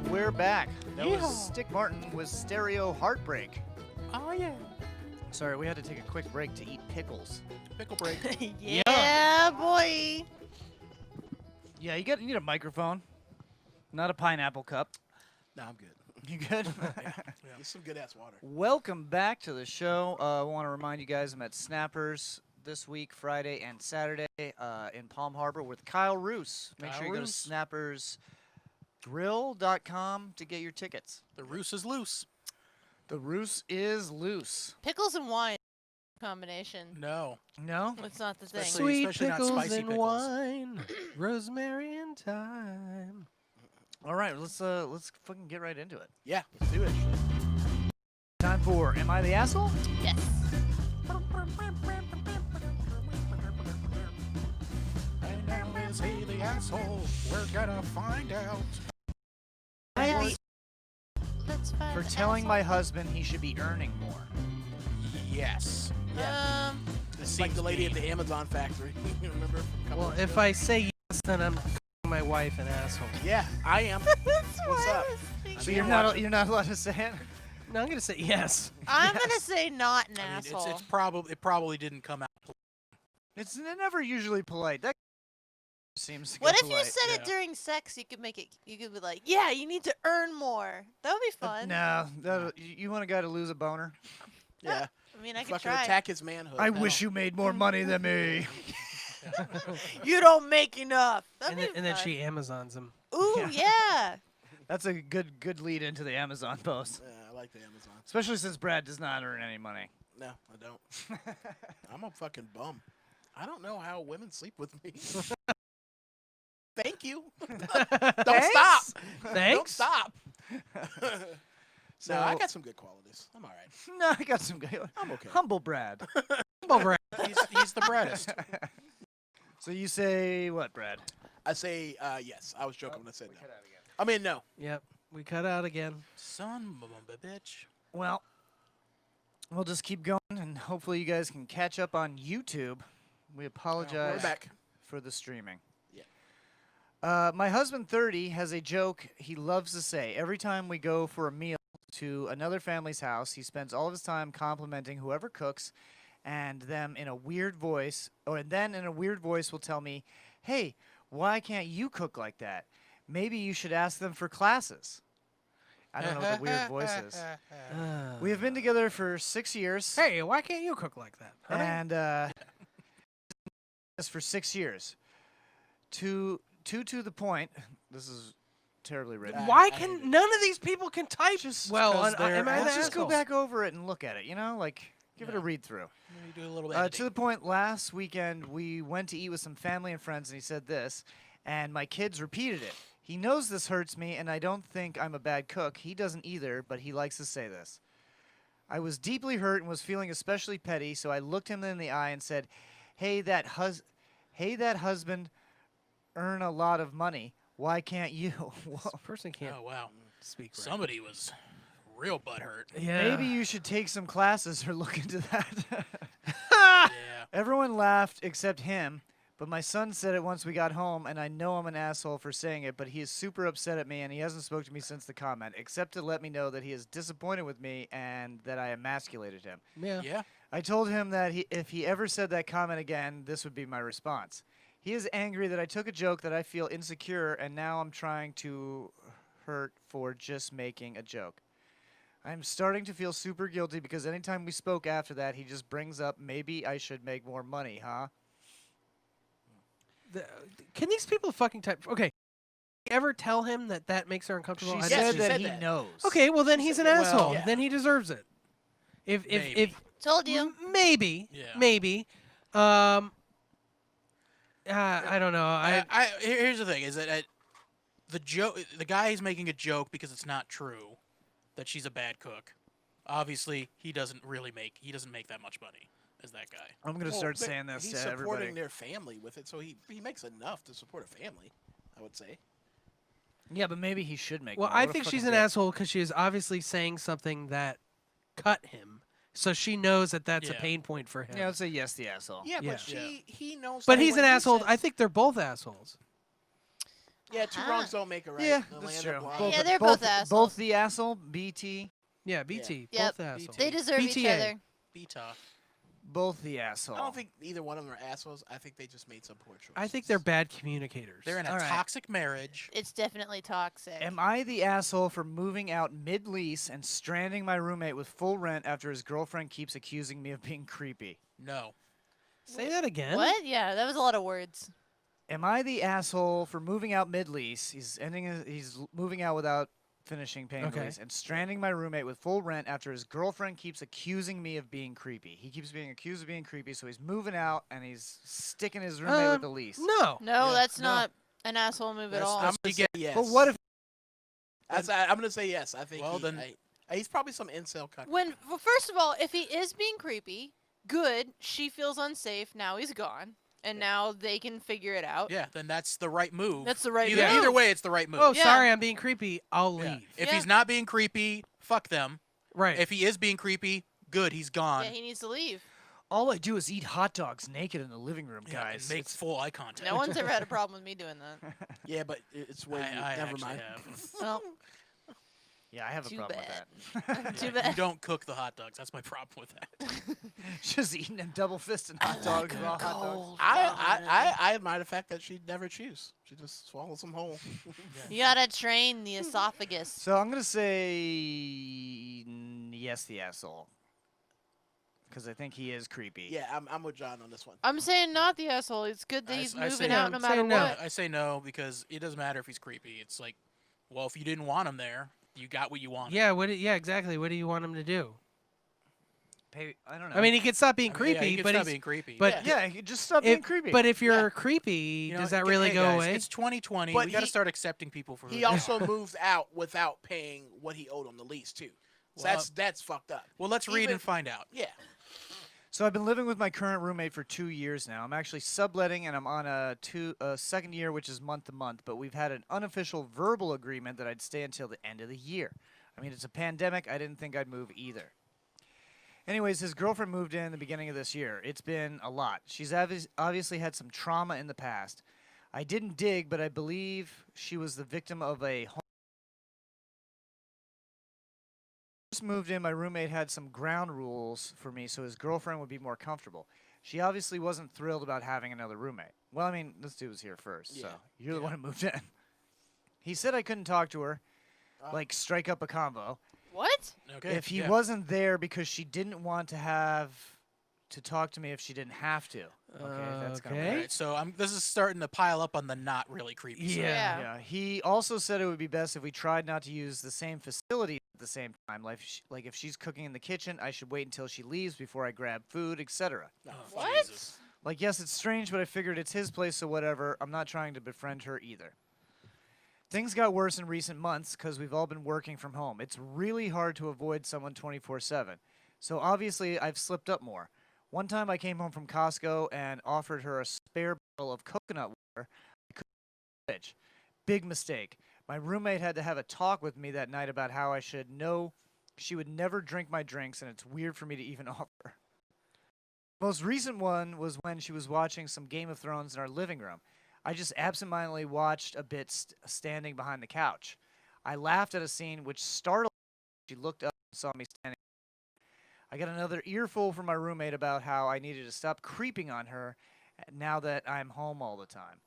We're back. That was Stick Martin with Stereo Heartbreak. Oh, yeah. Sorry, we had to take a quick break to eat pickles. Pickle break. Yeah, boy. Yeah, you need a microphone, not a pineapple cup. No, I'm good. You good? Get some good ass water. Welcome back to the show. I want to remind you guys I'm at Snappers this week, Friday and Saturday, in Palm Harbor with Kyle Roos. Make Kyle sure you go to Roos. snappersgrill.com to get your tickets. The Roos is loose. The Roos is loose. Pickles and wine combination. No. No? It's not the thing. Especially- Sweet especially not pickles spicy and pickles. wine, rosemary and thyme. All right, let's fucking get right into it. Yeah, let's do it. Time for Am I the Asshole? Yes. And now is he the asshole? We're gonna find out. Let's find For the telling my asshole. husband he should be earning more. Yes. It's like the lady at the Amazon factory. You remember? From a couple Well, of if shows? I say yes, then I'm calling my wife an asshole. Yeah, I am. That's What's why I up? was thinking So you're not allowed to say it? No, I'm gonna say yes. I'm gonna say not an I mean, asshole. it probably didn't come out. It's never usually polite. That seems to What get if you polite. said it during sex? You could make it. You could be like, "Yeah, you need to earn more." That would be fun. No, you want a guy to lose a boner? Yeah. I mean, I could Fucking try. attack his manhood. I wish you made more money than me. You don't make enough. That'd And be then fun. she Amazons him. Ooh, yeah. That's a good lead into the Amazon post. Yeah, I like the Amazon. Especially since Brad does not earn any money. No, I don't. I'm a fucking bum. I don't know how women sleep with me. Thank you. Don't stop. Don't Thanks. stop. No, I got some good qualities. I'm all right. No, I got some good. I'm okay. Humble Brad. He's the Bradist. So you say what, Brad? I say yes. I was joking when I said no. I mean, no. Yep. We cut out again. Son of a bitch. Well, we'll just keep going, and hopefully you guys can catch up on YouTube. We apologize We're back. for the streaming. Yeah. My husband, 30, has a joke he loves to say. Every time we go for a meal to another family's house, he spends all of his time complimenting whoever cooks, and them in a weird voice, and then in a weird voice will tell me, "Hey, why can't you cook like that? Maybe you should ask them for classes." I don't know what the weird voice is. We have been together for 6 years. Hey, why can't you cook like that? Honey? And this for 6 years. To the point. This is terribly written. Why can none of these people can type? Just well, 'cause they're am I the Let's just go asshole? back over it and look at it. You know, like give it a read through. You do a little To the point, last weekend we went to eat with some family and friends, and he said this, and my kids repeated it. He knows this hurts me, and I don't think I'm a bad cook. He doesn't either, but he likes to say this. I was deeply hurt and was feeling especially petty, so I looked him in the eye and said, "Hey, that husband earn a lot of money. Why can't you?" This person can't Oh wow. speak right. Somebody was real butthurt. Yeah. Maybe you should take some classes or look into that. Yeah. Everyone laughed except him, but my son said it once we got home, and I know I'm an asshole for saying it, but he is super upset at me, and he hasn't spoken to me since the comment, except to let me know that he is disappointed with me and that I emasculated him. Yeah. Yeah. I told him that if he ever said that comment again, this would be my response. He is angry that I took a joke that I feel insecure, and now I'm trying to hurt for just making a joke. I'm starting to feel super guilty because anytime we spoke after that, he just brings up, maybe I should make more money, huh? Can these people fucking type? Okay. Ever tell him that that makes her uncomfortable? She I said just- that said he that. knows. Okay, well then he's an Well, asshole. yeah. Then he deserves it. If Maybe. Told you. maybe Yeah. maybe, I don't know. Here's the thing: is that the joke, the guy is making a joke because it's not true that she's a bad cook. Obviously, he doesn't make that much money as that guy. I'm going to Well, start but saying this he's to supporting everybody. their family with it, so he makes enough to support a family, I would say. Yeah, but maybe he should make well, more. I What a think she's fucking an dick. asshole because she is obviously saying something that cut him, so she knows that that's a Yeah. pain point for him. Yeah, I'd say yes, the asshole. Yeah, Yeah. but he knows. But that he's when an he asshole. says- I think they're both assholes. Yeah, two Uh-huh. wrongs don't make a right. Yeah, The that's land true. of blind. Both, Yeah, they're both both assholes. the asshole, BT, Yeah, BT, Yep. both assholes. They deserve each BTA. other. Beta. both the asshole. I don't think either one of them are assholes. I think they just made some poor choices. I think they're bad communicators. They're in a All right. toxic marriage. It's definitely toxic. Am I the asshole for moving out mid-lease and stranding my roommate with full rent after his girlfriend keeps accusing me of being creepy? No. Say that again. What? Yeah, that was a lot of words. Am I the asshole for moving out mid-lease? He's moving out without finishing paying the Okay. lease and stranding my roommate with full rent after his girlfriend keeps accusing me of being creepy. He keeps being accused of being creepy, so he's moving out and he's sticking his roommate with the lease. No. No, Yeah, that's no. not an asshole move at all. I'm gonna say yes. But what if I'm gonna say yes. I think. Well, then- He's probably some incel cunt. Well, first of all, if he is being creepy, good. She feels unsafe. Now he's gone, and now they can figure it out. Yeah, then that's the right move. That's the right either, move. Either way, it's the right move. Oh, Yeah. sorry, I'm being creepy. I'll Yeah. leave. If Yeah. he's not being creepy, fuck them. Right. If he is being creepy, good, he's gone. Yeah, he needs to leave. all I do is eat hot dogs naked in the living room, Yeah, guys? and make It's- full eye contact. No one's ever had a problem with me doing that. Yeah, but it's way. I Never actually mind. have. Well, yeah, I have a Too problem bad. with that. too You bad. don't cook the hot dogs. That's my problem with that. Just eating them double fisting hot dogs, raw hot dogs. I admire the fact that she never chews. She just swallows them whole. You gotta train the esophagus. So I'm gonna say yes, the asshole, because I think he is creepy. Yeah, I'm with John on this one. I'm saying not the asshole. It's good that I he's s- I moving say out no. no matter Say no. what. I say no because it doesn't matter if he's creepy. It's like, well, if you didn't want him there, you got what you wanted. Yeah. Yeah. Exactly. What do you want him to do? I don't know. I mean, he can stop being I mean, yeah, creepy, he can but stop he's being creepy. but yeah, just stop if, being creepy. But if you're Yeah. creepy, You know, does that hey, really go guys, away? It's 2020. But we got to he- start accepting people for who He they are. also moved out without paying what he owed on the lease too. So Well, that's fucked up. Well, let's read Even- and find out. Yeah. So I've been living with my current roommate for 2 years now. I'm actually subletting, and I'm on a second year, which is month to month. But we've had an unofficial verbal agreement that I'd stay until the end of the year. I mean, it's a pandemic. I didn't think I'd move either. Anyways, his girlfriend moved in the beginning of this year. It's been a lot. She's obviously had some trauma in the past. I didn't dig, but I believe she was the victim of a Just moved in, my roommate had some ground rules for me so his girlfriend would be more comfortable. She obviously wasn't thrilled about having another roommate. Well, I mean, this dude was here first, so Yeah. you're the one who moved in. He said I couldn't talk to her, like strike up a convo, What? Okay. if he yeah. wasn't there because she didn't want to talk to me if she didn't have to. Okay, that's kind of Okay. All right, so this is starting to pile up on the not really creepy side. Yeah. Yeah, he also said it would be best if we tried not to use the same facility at the same time. Like if she's cooking in the kitchen, I should wait until she leaves before I grab food, etc. Oh, What? Jesus. Like, yes, it's strange, but I figured it's his place, so whatever. I'm not trying to befriend her either. Things got worse in recent months because we've all been working from home. It's really hard to avoid someone 24/7. So obviously, I've slipped up more. One time I came home from Costco and offered her a spare bottle of coconut water. I couldn't in the fridge. Big mistake. My roommate had to have a talk with me that night about how I should know she would never drink my drinks, and it's weird for me to even offer. Most recent one was when she was watching some Game of Thrones in our living room. I just absentmindedly watched a bit standing behind the couch. I laughed at a scene which startled her. She looked up and saw me standing. I got another earful from my roommate about how I needed to stop creeping on her now that I'm home all the time.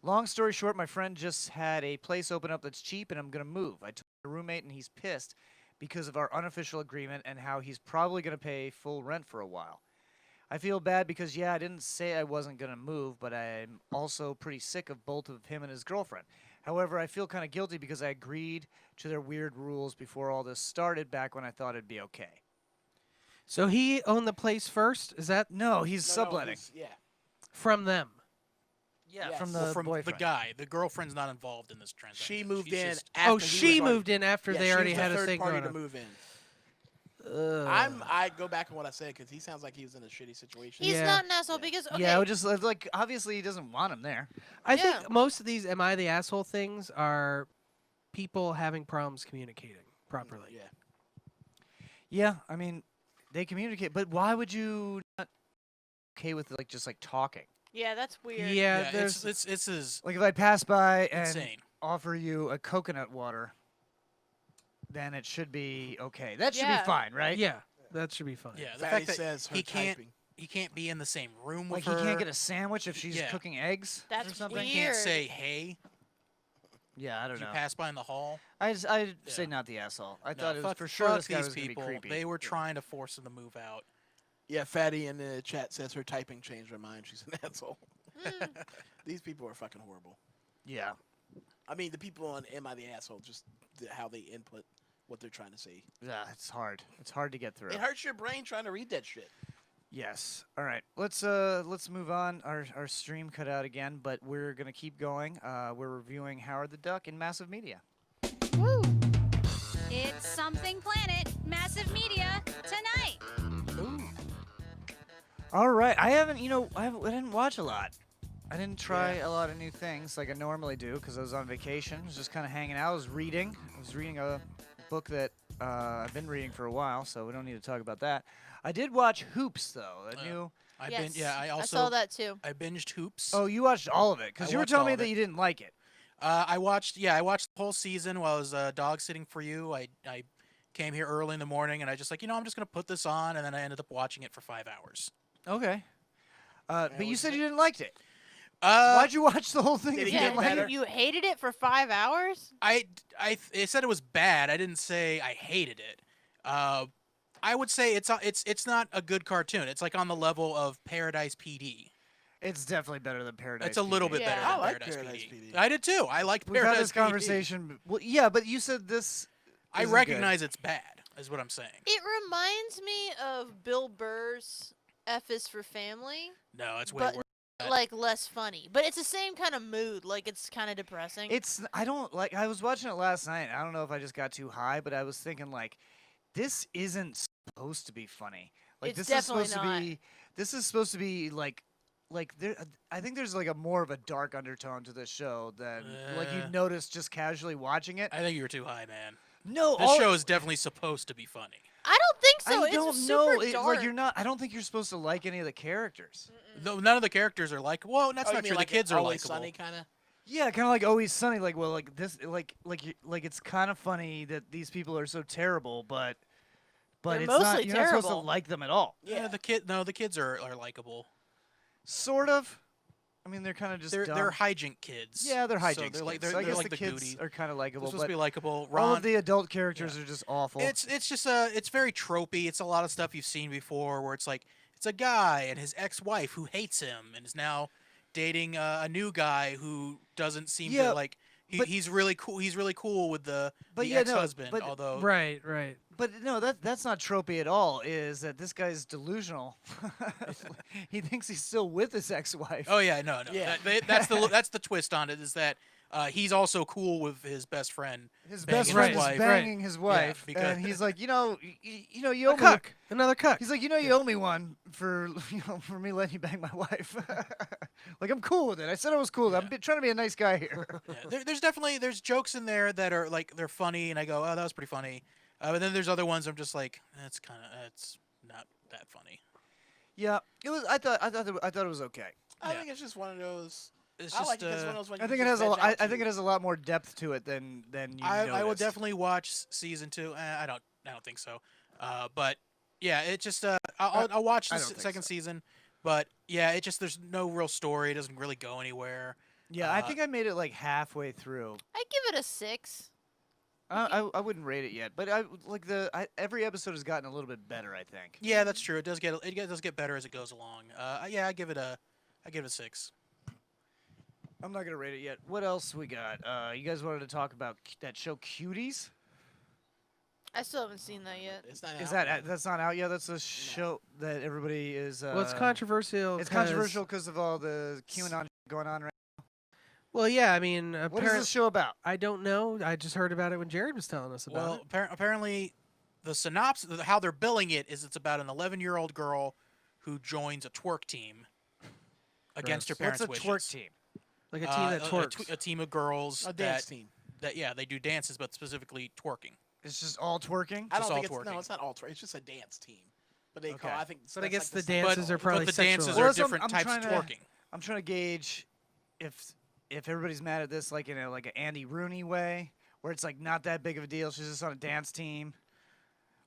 Long story short, my friend just had a place open up that's cheap, and I'm going to move. I told my roommate, and he's pissed because of our unofficial agreement and how he's probably going to pay full rent for a while. I feel bad because, yeah, I didn't say I wasn't going to move, but I'm also pretty sick of both of him and his girlfriend. However, I feel kind of guilty because I agreed to their weird rules before all this started back when I thought it'd be okay. So he owned the place first? Is that No, he's No, subletting. yeah. from them? Yeah, Yes. from the Well, from boyfriend. the guy. The girlfriend's not involved in this transaction. She moved She's in just- after Oh, he she was moved in after yeah, they she already was the had a third thing party going to on. move in. Ugh. I go back on what I said because he sounds like he was in a shitty situation. He's Yeah. not an asshole because okay. Yeah, it would just like obviously he doesn't want him there. I Yeah. think most of these "Am I the asshole?" things are people having problems communicating properly. Yeah. Yeah, I mean, they communicate, but why would you not okay with like just like talking? Yeah, that's weird. Yeah, Yeah, there's it's is Like if I pass by and insane. offer you a coconut water, then it should be okay. That should Yeah. be fine, right? yeah, that should be fine. Yeah, the Fatty fact that says her he can't typing. he can't be in the same room Like with he her. can't get a sandwich if she's Yeah. cooking eggs or That's something. He can't weird. say hey. Yeah, I don't If you know. pass by in the hall. I'd say Yeah. not the asshole. I No, thought it was fuck, for sure fuck this guy these was gonna be people. creepy. They were trying to force him to move out. Yeah, Fatty in the chat says her typing changed her mind. She's an asshole. These people are fucking horrible. Yeah. I mean, the people on Am I the Asshole, just how they input what they're trying to say. Yeah, it's hard. It's hard to get through. It hurts your brain trying to read that shit. Yes. All right. Let's move on. Our stream cut out again, but we're gonna keep going. We're reviewing Howard the Duck in Massive Media. Woo. It's Something Planet Massive Media tonight. All right. I didn't watch a lot. I didn't try a lot of new things like I normally do because I was on vacation. I was just kind of hanging out. I was reading a book that I've been reading for a while, so we don't need to talk about that. I did watch Hoops though. Yes. I also saw that too. I binged Hoops. Oh, you watched all of it because I you were watched telling all me of that it. you didn't like it. I watched the whole season while I was dog sitting for you. I came here early in the morning and I just I'm just gonna put this on, and then I ended up watching it for 5 hours. Okay. But you was said it- you didn't like it. Uh, Why'd you watch the whole thing Did if it you get didn't like better? it? You hated it for 5 hours? it said it was bad. I didn't say I hated it. I would say it's not a good cartoon. It's like on the level of Paradise PD. It's definitely better than Paradise. It's a little bit Yeah. better I than like Paradise, Paradise PD. PD. I did too. I liked We've Paradise had this PD. conversation. Well, yeah, but you said this. I isn't recognize it's bad, is what I'm saying. It reminds me of Bill Burr's F is for Family, No, it's way but worse. like less funny. But it's the same kind of mood. Like it's kind of depressing. It's. I don't like. I was watching it last night. I don't know if I just got too high, but I was thinking like, this isn't supposed to be funny. Like It's this is definitely supposed to be. This is supposed to be like there. I think there's like a more of a dark undertone to this show than like you notice just casually watching it. I think you were too high, man. No, This show is definitely supposed to be funny. I don't think so. I It's don't super know. dark. Like you're not. I don't think you're supposed to like any of the characters. No, none of the characters are like. Well, that's Oh, you not mean true. like The kids are Always likable. Sunny kind of. Yeah, kind of like Always Sunny. Like, well, like this, like it's kind of funny that these people are so terrible, but They're it's not. mostly You're not supposed to terrible. like them at all. Yeah, the kids are likable. Sort of. I mean, they're kind of just. They're dumb. hijink kids. Yeah, they're So hijinks. they're like kids. they're, So I they're guess like the kids Goonies. are kind of They're likable, supposed to but be likable. all Ron, of the adult characters are just awful. it's just it's very tropey. It's a lot of stuff you've seen before, where it's like it's a guy and his ex-wife who hates him and is now dating a new guy who doesn't seem Yeah, to like. He's really cool. He's really cool with the But yeah, no, ex-husband. but- although Right. But no, that's not tropey at all. Is that this guy's delusional? He thinks he's still with his ex-wife. oh yeah, no. Yeah. That's the twist on it is that he's also cool with his best friend. His banging best friend his is wife. banging his wife, because- and he's like, you know, you A owe me. cuck. Another cuck. He's like, you owe me one for for me letting you bang my wife. Like I'm cool with it. I said I was cool. I'm trying to be a nice guy here. Yeah, there's definitely jokes in there that are like they're funny, and I go, oh, that was pretty funny. But then there's other ones I'm just like, that's not that funny. Yeah, it was. I thought it was okay. I Yeah. think it's just one of those. It's I just like it 'cause it's one of those ones I you think it just has a. veg I out think to. it has a lot more depth to it than you. I will noticed. definitely watch season 2. I don't think so. But yeah, it just I'll watch the I don't think second so. season. But yeah, it just there's no real story. It doesn't really go anywhere. Yeah, I think I made it like halfway through. I give it a 6. I wouldn't rate it yet, but every episode has gotten a little bit better. I think. Yeah, that's true. It does get better as it goes along. Yeah, I give it a 6. I'm not gonna rate it yet. What else we got? You guys wanted to talk about that show Cuties? I still haven't seen that yet. It's not Is out that that's not out yet? That's a show that everybody is. Well, it's controversial. It's 'cause- controversial because of all the QAnon going on right. Well, yeah. I mean, What is this show about? I don't know. I just heard about it when Jared was telling us about Well, it. apparently, the synopsis, how they're billing it, is it's about an 11-year-old girl who joins a twerk team against her What's parents' a wishes. twerk team? Like a team that twerks. A team of girls a dance team. that they do dances, but specifically twerking. It's just all twerking. I Just don't think all it's no, twerking. it's not all twerk. It's just a dance team. But they Okay. call. I think. But I that's guess like the dances are probably But the dances sexualized. are Well, so different I'm types of trying to- twerking. I'm trying to gauge if everybody's mad at this like in a like an Andy Rooney way, where it's like not that big of a deal. She's just on a dance team,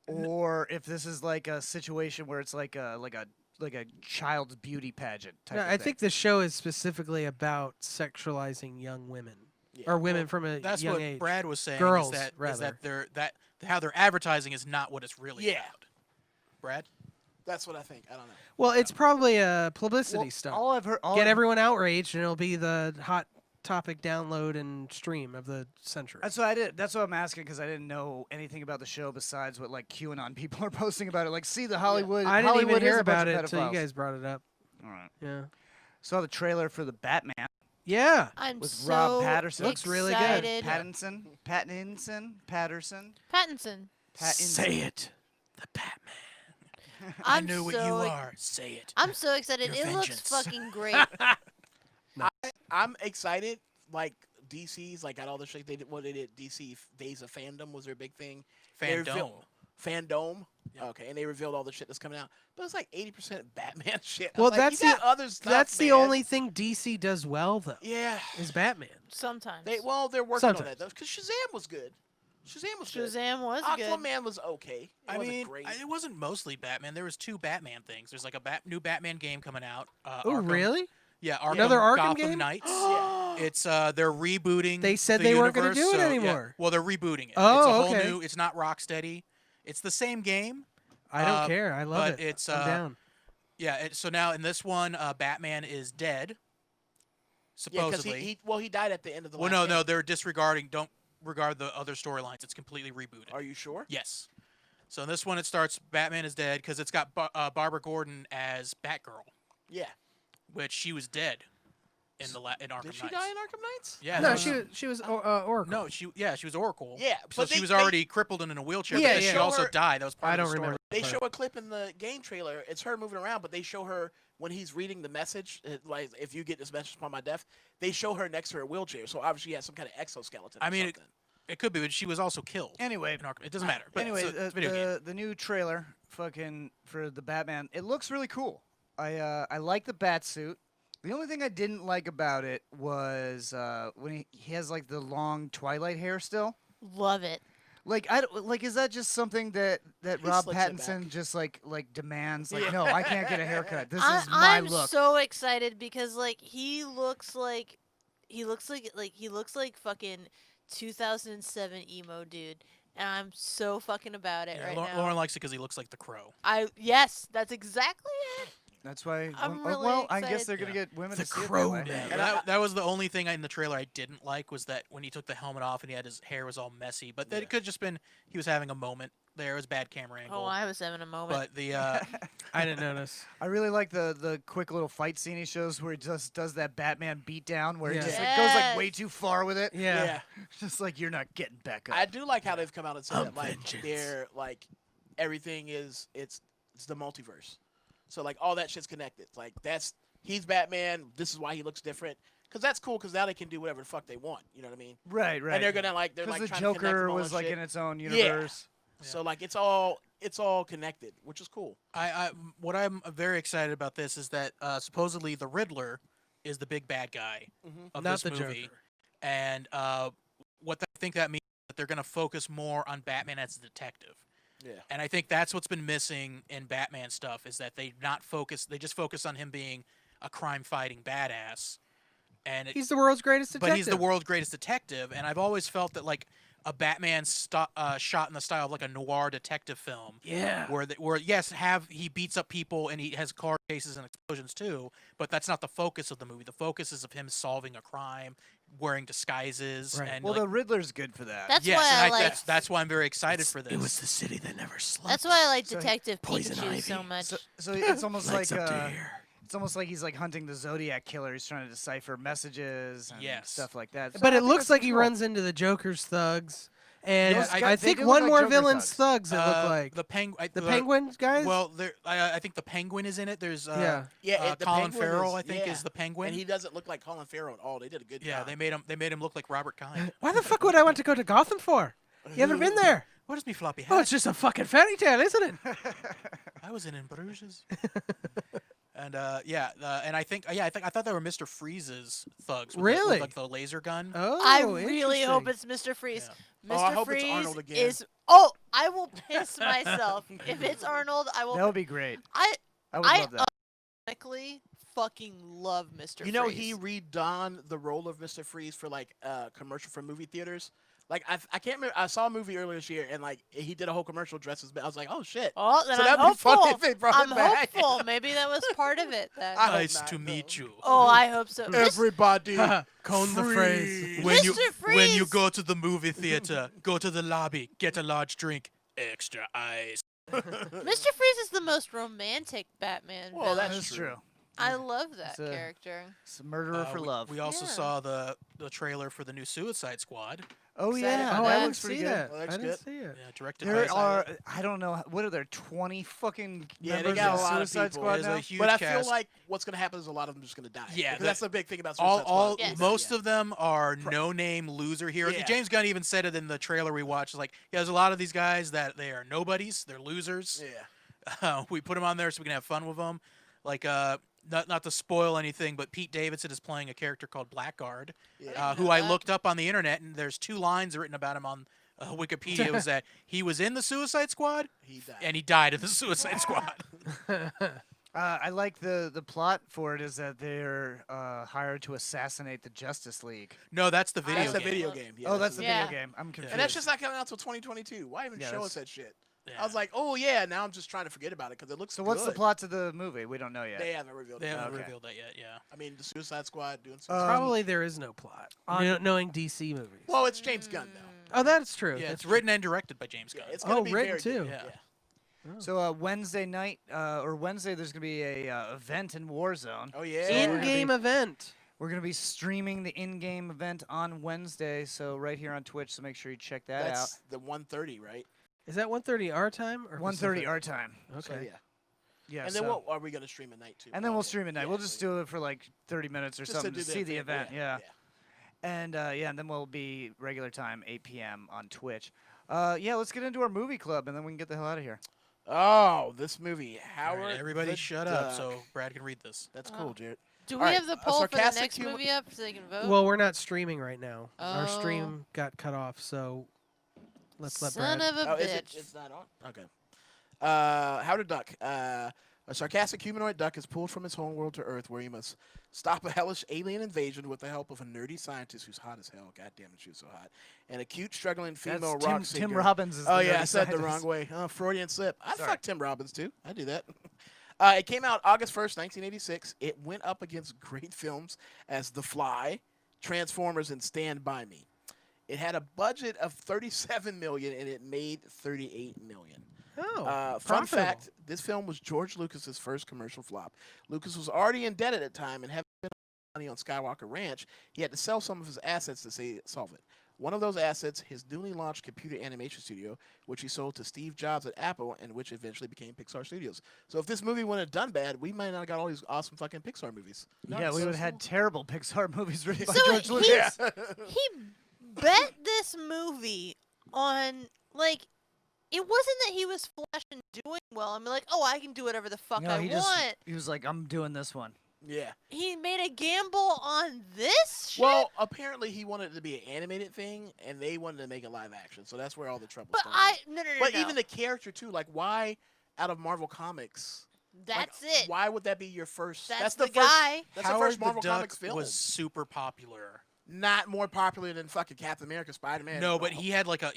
or if this is like a situation where it's like a child's beauty pageant type. No, of I thing. think the show is specifically about sexualizing young women Yeah. or women from a That's young what age. Brad was saying. Girls, is that rather. how they're advertising is not what it's really Yeah. about. Brad. That's what I think. I don't know. Well, it's probably a publicity Well, stunt. all I've heard. Get everyone outraged, and it'll be the hot topic download and stream of the century. That's what I did. That's what I'm asking because I didn't know anything about the show besides what like QAnon people are posting about it. Like, see the Hollywood. I didn't Hollywood even hear is a bunch about of it until you pedophiles. guys brought it up. All right. Yeah. Saw the trailer for the Batman Yeah. I'm with so Rob Patterson. Looks really good. excited. Pattinson. Pattinson. Pattinson. it. The Batman. I'm I know what so you ex- are. Say it. I'm so excited. Your It looks vengeance. fucking great. I'm excited. Like DC's like got all the shit they did. What they did. DC Days of Fandom was their big thing. They revealed- Fandom. Yeah. Okay, and they revealed all the shit that's coming out. But it's like 80% Batman shit. Well, I was like, that's you got the- other stuff. That's the man. only thing DC does well, though. Yeah. Is Batman. Sometimes. They're working on Sometimes. that though. Because Shazam was good. Shazam was good. Shazam was good. Aquaman was okay. It I wasn't mean, great. it wasn't mostly Batman. There was 2 Batman things. There's like a new Batman game coming out. Oh, Arkham- really? Yeah, Arkham, Another Arkham Gotham game? Knights. Yeah. It's they're rebooting. They said the they weren't gonna universe, do it so, anymore. Yeah. Well, they're rebooting it. Oh, it's a whole okay. new. It's not Rocksteady. It's the same game. I don't care. I love but it. it's, I'm down. Yeah. So now in this one, Batman is dead. Yeah, because Supposedly. he died at the end of the well, last no, game. they're disregarding. Don't regard the other storylines. It's completely rebooted. Are you sure? Yes. So in this one, it starts Batman is dead because it's got Barbara Gordon as Batgirl, Yeah. which she was dead in Arkham Did she Knights. die in Arkham Knights? Yeah. No, no, she was Oracle. No, she was Oracle. Yeah, So but she was already crippled and in a wheelchair. Yeah, but then yeah. she also Show her- died. That was part I of the don't story. remember. They show a clip in the game trailer. It's her moving around, but they show her when he's reading the message. Like, if you get this message upon my death, they show her next to her wheelchair. So obviously, she has some kind of exoskeleton. I mean, or it, something. it could be, but she was also killed. Anyway, in Arkham. It doesn't matter. But Anyway, it's a video game. the new trailer fucking for the Batman, it looks really cool. I like the bat suit. The only thing I didn't like about it was when he has like the long Twilight hair still. Love it. Like is that just something that Rob slicks it Pattinson back. just like demands? Like, Yeah. no, I can't get a haircut. This is my I'm look. so excited because like he looks like fucking 2007 emo dude, and I'm so fucking about it Yeah, right Lauren, now. Lauren likes it because he looks like the Crow. Yes, that's exactly it. That's why. I'm well, really I guess excited. they're gonna get women The to see it that Crow way. Man. That was the only thing in the trailer I didn't like was that when he took the helmet off and he had his hair was all messy. But that it could have just been he was having a moment there. It was bad camera angle. Oh, I was having a moment. But the I didn't notice. I really like the quick little fight scene he shows where he just does that Batman beatdown where Yeah. he just like, goes like way Yes. too far with it. Yeah. Just like you're not getting back up. I do like how they've come out and said that like vengeance. they're like everything is it's the multiverse. So like all that shit's connected. Like he's Batman. This is why he looks different. Because that's cool. Because now they can do whatever the fuck they want. You know what I mean? right. And they're gonna like Because the trying to connect them Joker all was and like shit. in its own Yeah. universe. So like it's all connected, which is cool. what I'm very excited about this is that supposedly the Riddler is the big bad guy of Not this the movie, Joker. and what I think that means is that they're going to focus more on Batman as a detective. Yeah. And I think that's what's been missing in Batman stuff is that they just focus on him being a crime-fighting badass. And He's the world's greatest detective. but he's the world's greatest detective, and I've always felt that like a Batman shot in the style of like a noir detective film. Yeah. Where he beats up people and he has car chases and explosions too, but that's not the focus of the movie. The focus is of him solving a crime, wearing disguises, Right. and Well, like, the Riddler's good for that. That's yes, why and I like. that's why I'm very excited for this. It was the city that never slept. That's why I like So he- Detective Poison Pikachu so Ivy. much. So it's almost Lights like up to here. it's almost like he's like hunting the Zodiac killer. He's trying to decipher messages and Yes. stuff like that. So But I it think looks that's like he cool. runs into the Joker's thugs, and Those I guys- they think do look one like more Joker villain's thugs. It look like the penguin. the Penguin guys. Well, I think the Penguin is in it. There's yeah. Yeah, the Colin Penguin Farrell, is- I think, yeah. is the Penguin. And he doesn't look like Colin Farrell at all. They did a good yeah, job. they made him look like Robert Kind. Why the fuck would I want to go to Gotham for? You ever been there? What is me floppy Oh, hat? it's just a fucking fairy tale, isn't it? I was in Bruges. And and I thought they were Mr. Freeze's thugs. With Really? with like the laser gun. Oh, I really hope interesting. it's Mr. Freeze. Yeah. Mr. Oh, I hope Freeze it's Arnold again. is. I will piss myself if it's Arnold. I will. That would be great. I I would I love that. ironically fucking love Mr. You know, Freeze. he redone the role of Mr. Freeze for like commercial for movie theaters. Like I can't remember. I saw a movie earlier this year, and like he did a whole commercial dressed as. I was like, oh shit. Oh, then So I'm that'd be funny hopeful. if they brought I'm it back. hopeful. Maybe that was part of it then. I hope Nice not, to no. meet you. Oh, I hope so. Everybody, Coin the phrase. When you Mr. when you Freeze! go to the movie theater, go to the lobby, get a large drink, extra ice. Mr. Freeze is the most romantic Batman Well, villain. that's true. I love that It's a- character. It's a murderer for love. We also Yeah. saw the trailer for the new Suicide Squad. Oh Excited yeah, about Oh, I that didn't looks pretty see good. that. Looks I didn't good. see it. Yeah, directed by There are, I don't know, what are there, 20 fucking Yeah, they members got a of lot of Suicide people. Squad There's now? a huge But I cast. feel like what's gonna happen is a lot of them just gonna die. Yeah, because that's the big thing about Suicide all Squad. Yes. most of them are no-name loser heroes. Yeah. James Gunn even said it in the trailer we watched. Like, yeah, there's a lot of these guys that they are nobodies. They're losers. Yeah. We put them on there so we can have fun with them. Like, not to spoil anything, but Pete Davidson is playing a character called Blackguard, Yeah. who I looked up on the internet, and there's 2 lines written about him on Wikipedia. It was that he was in the Suicide Squad, He died. and he died in the Suicide Squad. I like the plot for it is that they're hired to assassinate the Justice League. No, that's the video That's the game. video game. Yeah, Oh, that's the Yeah. video game. I'm confused. And that's just not coming out till 2022. Why even Yeah, show that's- us that shit? Yeah. I was like, oh yeah. Now I'm just trying to forget about it because it looks. So what's the good. plot to the movie? We don't know yet. They haven't revealed They it. haven't Okay. revealed that yet, yeah. I mean, the Suicide Squad doing some. Probably there is no plot. Knowing DC movies. well, it's James Gunn though. Oh, that's true. Yeah, That's it's written and directed by James Yeah, Gunn. it's gonna Oh, be written very too. good. Yeah. So Wednesday night or Wednesday, there's gonna be a event in Warzone. Oh yeah. So we're gonna In-game be- event. We're going to be streaming the in-game event on Wednesday, so right here on Twitch, so make sure you check that out. That's the 1:30, right? Is that 1:30 our time or 1:30 Pacific? our time. Okay. So, yeah. Yeah, And then what are we going to stream at night, too? And then we'll stream at night. Yeah, we'll just do it for like 30 minutes or just something do to see the thing, event. Yeah. yeah. And and then we'll be regular time, 8 p.m. on Twitch. Yeah, let's get into our movie club, and then we can get the hell out of here. Oh, this movie, All Howard. right, everybody the shut up Duck. so Brad can read this. That's cool, Jared. Do All we right, have the a poll for the sarcastic next humor- movie up so they can vote? Well, we're not streaming right now. Our Oh. stream got cut off, so let's let Son Brad. of a Oh, is bitch. it? It's not on? Okay. Howard the Duck. A sarcastic humanoid duck is pulled from his homeworld to Earth, where he must stop a hellish alien invasion with the help of a nerdy scientist who's hot as hell. God damn it, she was so hot. And a cute, struggling female That's rock singer. Tim Robbins is Oh, the yeah, nerdy I said the scientist. wrong way. Oh, Freudian slip. I'd Sorry. fuck Tim Robbins, too. I do that. It came out August 1st, 1986. It went up against great films as The Fly, Transformers, and Stand By Me. It had a budget of $37 million, and it made $38 million. Oh, Fun profitable. fact, this film was George Lucas's first commercial flop. Lucas was already in debt at the time, and having spent money on Skywalker Ranch, he had to sell some of his assets to solve it. One of those assets, his newly launched computer animation studio, which he sold to Steve Jobs at Apple, and which eventually became Pixar Studios. So if this movie wouldn't have done bad, we might not have got all these awesome fucking Pixar movies. Yeah, we would have had terrible Pixar movies written by So George he- Lucas. He bet this movie on, like, it wasn't that he was flush and doing well. I mean, like, oh, I can do whatever the fuck No, I want. he was like, I'm doing this one. Yeah. He made a gamble on this shit? Well, apparently he wanted it to be an animated thing, and they wanted to make it live action. So that's where all the trouble but started. no. But even the character too, like why out of Marvel Comics? That's like, it. Why would that be your first? That's the the first. guy. That's Howard the first Marvel the Duck Comics film. was super popular. Not more popular than fucking Captain America, Spider-Man. No, but he had like a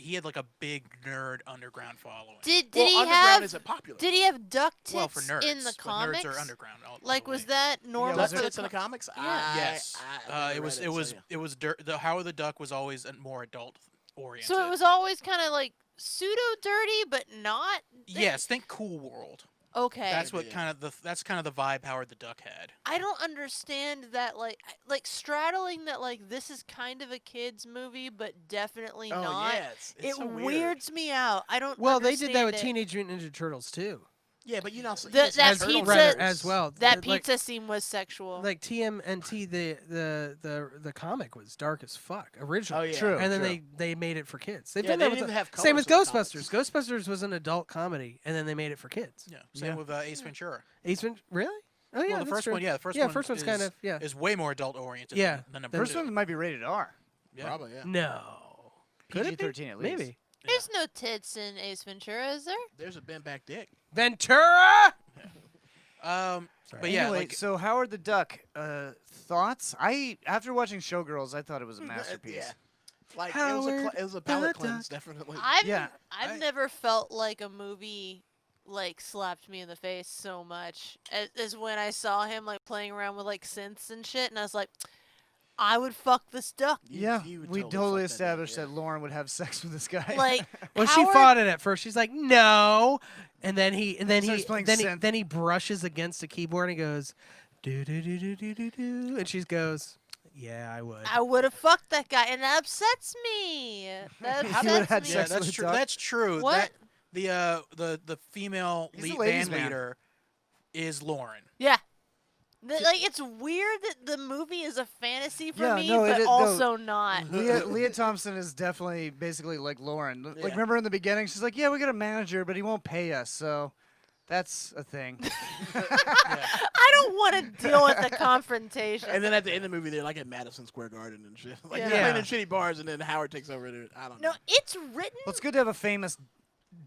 big nerd underground following. Did well, he underground have isn't popular. Did he have duck tits Well, for nerds, in the but comics? nerds are underground. all the Like, way. was that normal? Duck was for tits in the co- comics? Yeah. Yes, I it was. read It was. so, It was. The Howard the Duck was always more adult oriented. So it was always kind of like pseudo dirty, but not. Yes, think Cool World. Okay. That's what Yeah. kind of the vibe Howard the Duck had. I don't understand that, like straddling that, like, this is kind of a kids movie, but definitely Oh not. yeah, it's so weird. weirds me out. I don't. Well, they did that with understand it. Teenage Mutant Ninja Turtles too. Yeah, but you know, so That As pizza Right, as well. That Like- pizza scene was sexual. Like TMNT, the comic was dark as fuck originally. Oh yeah, True. And then they made it for kids. They've Yeah, done they that didn't with even have same with colors in the Ghostbusters. Ghostbusters was an adult comedy, and then they made it for kids. Yeah. Same with Ace Ventura. Ace Ventura, really? Oh yeah, Well, the that's first true. one, yeah, the first yeah, one first one's is, kind of yeah. is way more adult oriented. Yeah, Than number First two. one might be rated R. Yeah. probably yeah. No, could it be? PG-13 at least. Maybe There's no tits in Ace Ventura, is there? There's a bent back dick. Ventura. But yeah, Anyway, like so Howard the Duck, thoughts? After watching Showgirls, I thought it was a masterpiece. Yeah. Like Howard it was a palate the cleanse, definitely. I've Yeah, I've never felt like a movie like slapped me in the face so much as when I saw him like playing around with like synths and shit, and I was like, I would fuck this duck. Yeah, You would we totally totally fuck that established dude, that Lauren would have sex with this guy. Like, Well, she Howard- fought it at first. She's like, no, and then he Starts playing synth. then he brushes against the keyboard and he goes, do do do do do do do, and she goes, yeah, I would. I would have fucked that guy, and that upsets me. That You would've had upsets me. yeah, sex that's with true. Duck? That's true. What? The female He's a lead ladies' band man. leader is Lauren. Yeah. Like, it's weird that the movie is a fantasy for Yeah, me, no, but no. also not. Leah Thompson is definitely basically like Lauren. Like, remember in the beginning, she's like, yeah, we got a manager, but he won't pay us, so that's a thing. I don't want to deal with the confrontation. And then at the end of the movie, they're like at Madison Square Garden and shit. Like Yeah. they're playing Yeah. in shitty bars, and then Howard takes over. And I don't know. No, it's written. Well, it's good to have a famous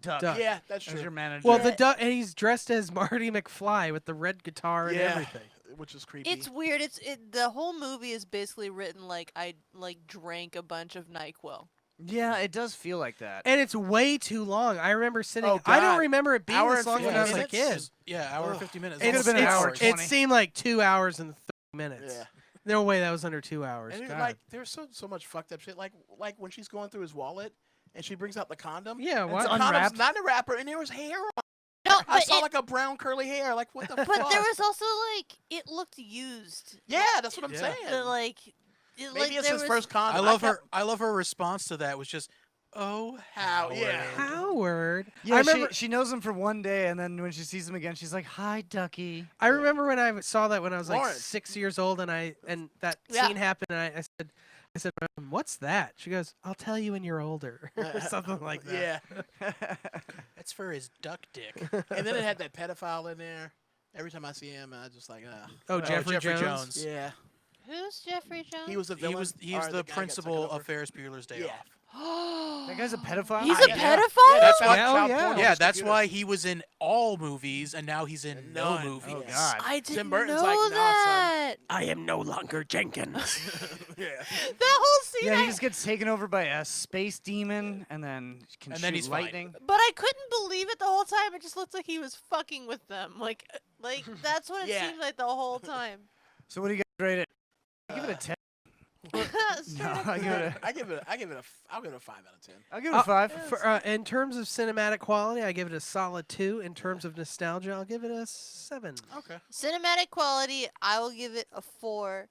duck, Duck. Yeah, that's as true. your manager. Well, the duck, and he's dressed as Marty McFly with the red guitar and yeah, everything. which is creepy. It's weird. The whole movie is basically written like I drank a bunch of NyQuil. yeah, it does feel like that. And it's way too long. I remember sitting. Oh, I don't God. remember it being Hour this and long when I was 50 a kid. minutes? Yeah, hour Ugh. 50 minutes. It could've been an hour It 20. seemed like 2 hours and 30 minutes. Yeah. No way that was under 2 hours. And it, God. like there's so much fucked up shit. Like when she's going through his wallet and she brings out the condom. Yeah, and what? the condom's Unwrapped? not in a wrapper, and there was hair on. No, No, I but saw it, like a brown curly hair. Like what the fuck? but there was also like it looked used. Yeah, that's what I'm Yeah. saying. Like Maybe it's there his was- first condom. I love her response to that was just, "Oh, How? Howard." Yeah. Howard. Yeah, I remember. she knows him for one day, and then when she sees him again, she's like, "Hi, Ducky." I remember when I saw that when I was like Lawrence. 6 years old, and that Yeah. scene happened, and I said, "What's that?" She goes, "I'll tell you when you're older," or something like that. Yeah. That's for his duck dick. And then it had that pedophile in there. Every time I see him, I just like, Oh, Jeffrey Jeffrey Jones. Jones. yeah. Who's Jeffrey Jones? He was the villain. He's or the guy got principal taken over. of Ferris Bueller's Day Yeah. Off. That guy's a pedophile. He's Ah, a yeah. pedophile. Yeah, That's found why- child yeah. porn on Yeah, his that's computer. why he was in all movies, and now he's in no None. movies. Oh God. I didn't Burton's know like, "Nah, son." that. I am no longer Jenkins. Yeah. That whole scene. Yeah, he I- just gets taken over by a space demon, and then can And shoot then he's fine. lightning. But I couldn't believe it the whole time. It just looked like he was fucking with them. Like that's what it Yeah. seemed like the whole time. So what do you guys rate it? I give it a 10. Straight No, up. I give it a. I'll give it a 5 out of 10. I'll give it a 5. In terms of cinematic quality, I give it a solid 2. In terms of nostalgia, I'll give it a 7. Okay. Cinematic quality, I will give it a 4.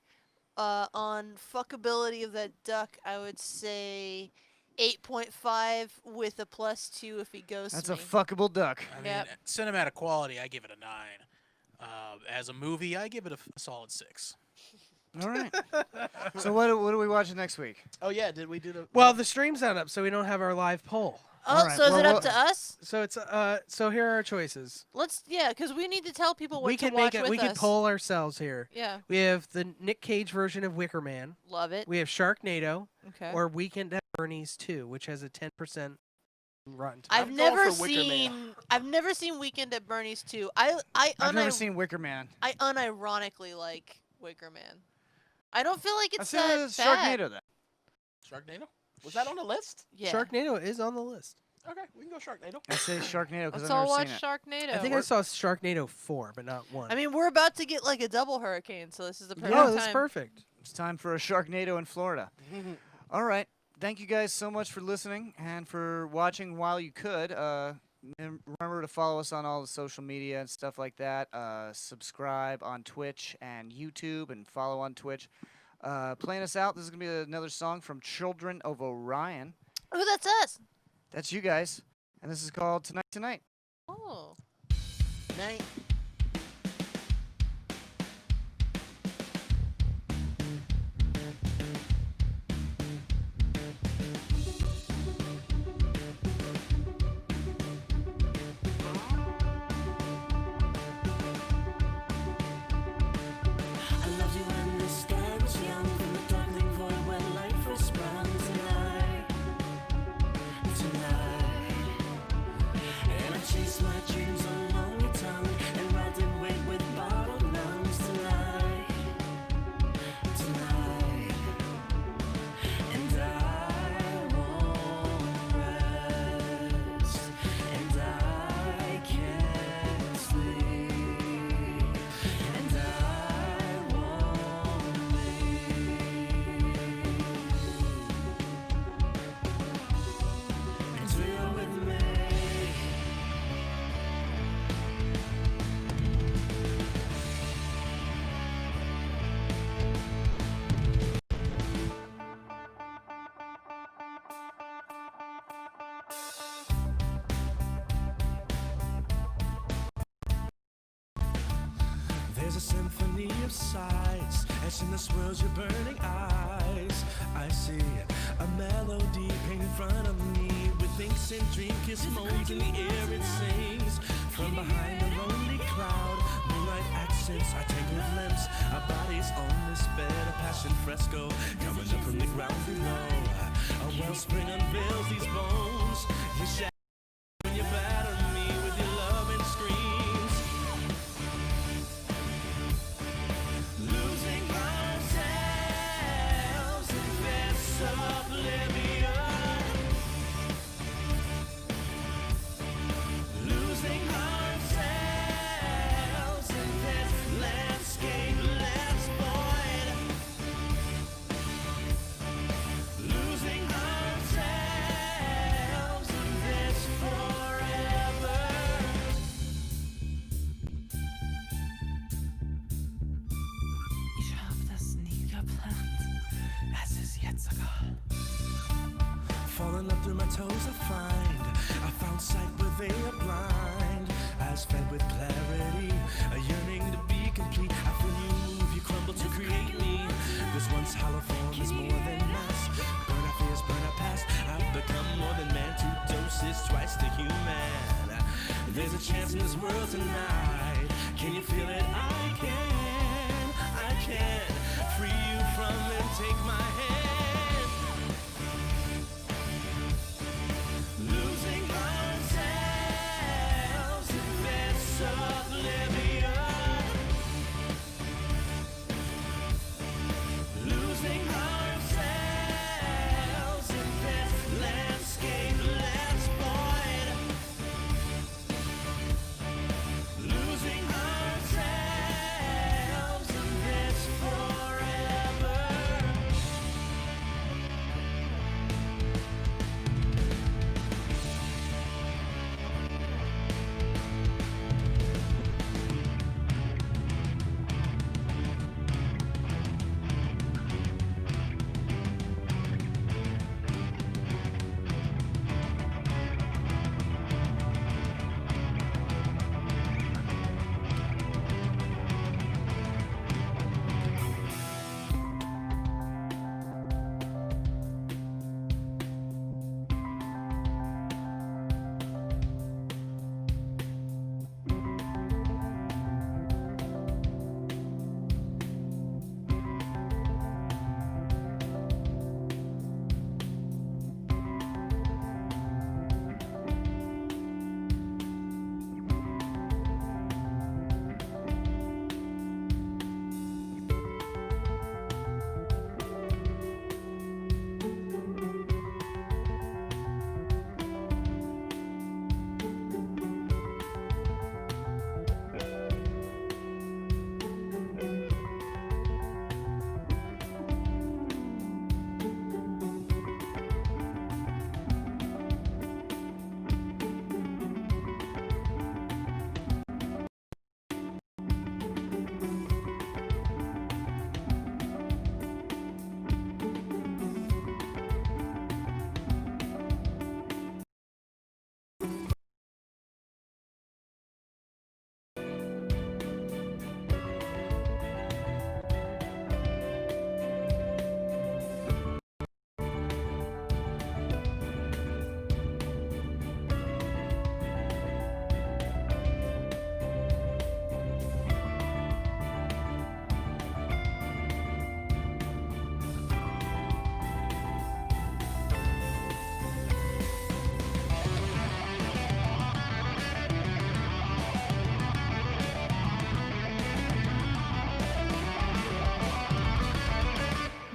On fuckability of that duck, I would say 8.5 with a +2 if he goes. That's to a me. fuckable duck. I mean, Yep. cinematic quality, I give it a 9. As a movie, I give it a solid 6. All right. So what are we watching next week? Oh yeah, did we do the? Well, the stream's not up, so we don't have our live poll. Oh, Alright, so is well, it up well- to us? So it's so here are our choices. Because we need to tell people what We to can watch make it. with We us. can poll ourselves here. Yeah, We have the Nick Cage version of Wicker Man. love it. We have Sharknado Okay. or Weekend at Bernie's 2, which has a 10% Rotten Tomatoes. I've I'm going never for Wicker Man. seen. I've never seen Weekend at Bernie's 2. I I've never seen Wicker Man. I unironically like Wicker Man. I don't feel like I've it's seen that bad. Sharknado then. Sharknado? Was that on the list? Yeah. Sharknado is on the list. Okay, we can go Sharknado. I say Sharknado because Let's I've all never watch seen it. Sharknado. I think I saw Sharknado 4, but not 1. I mean, we're about to get like a double hurricane, so this is the perfect no, time. that's perfect. It's time for a Sharknado in Florida. All right. Thank you guys so much for listening and for watching while you could. Remember to follow us on all the social media and stuff like that. Subscribe on Twitch and YouTube and follow on Twitch. Playing us out, this is going to be another song from Children of Orion. Oh, that's us. That's you guys. And this is called Tonight Tonight. Oh. Night. I loved you when the sky was young, from the darkling void where life was sprung. Tonight, tonight, and I chased my dreams along your tongue and wrapped in weight with bottled lungs. Tonight, tonight, and I won't rest, and I can't sleep, and I won't leave until you're with me. There's a symphony of sights, as in the swirls your burning eyes. I see a melody painted in front of me, with inks and dream kiss moans in the air it sings. From behind a lonely cloud, moonlight accents, I take a glimpse. Our bodies on this bed, a passion fresco coming up from the ground below. A wellspring unveils these bones. You shatter when you batter me with your love and screams. Losing ourselves in this oblivion. Losing ourselves in this landscape less void. Losing ourselves in this Flirt. Es ist jetzt sogar. Falling up through my toes, I found sight where they are blind. Eyes fed with clarity, a yearning to be complete. I feel you move, you crumble to create me. This once hollow form is more than mass. Burn our fears, burn our past. I've become more than man. 2 doses, twice the human. There's a chance in this world tonight. Can you feel it? I can free you from them. Take my hand. Losing ourselves in this oblivion. Losing ourselves in this landscape less void. Losing ourselves in this forever.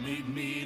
Meet me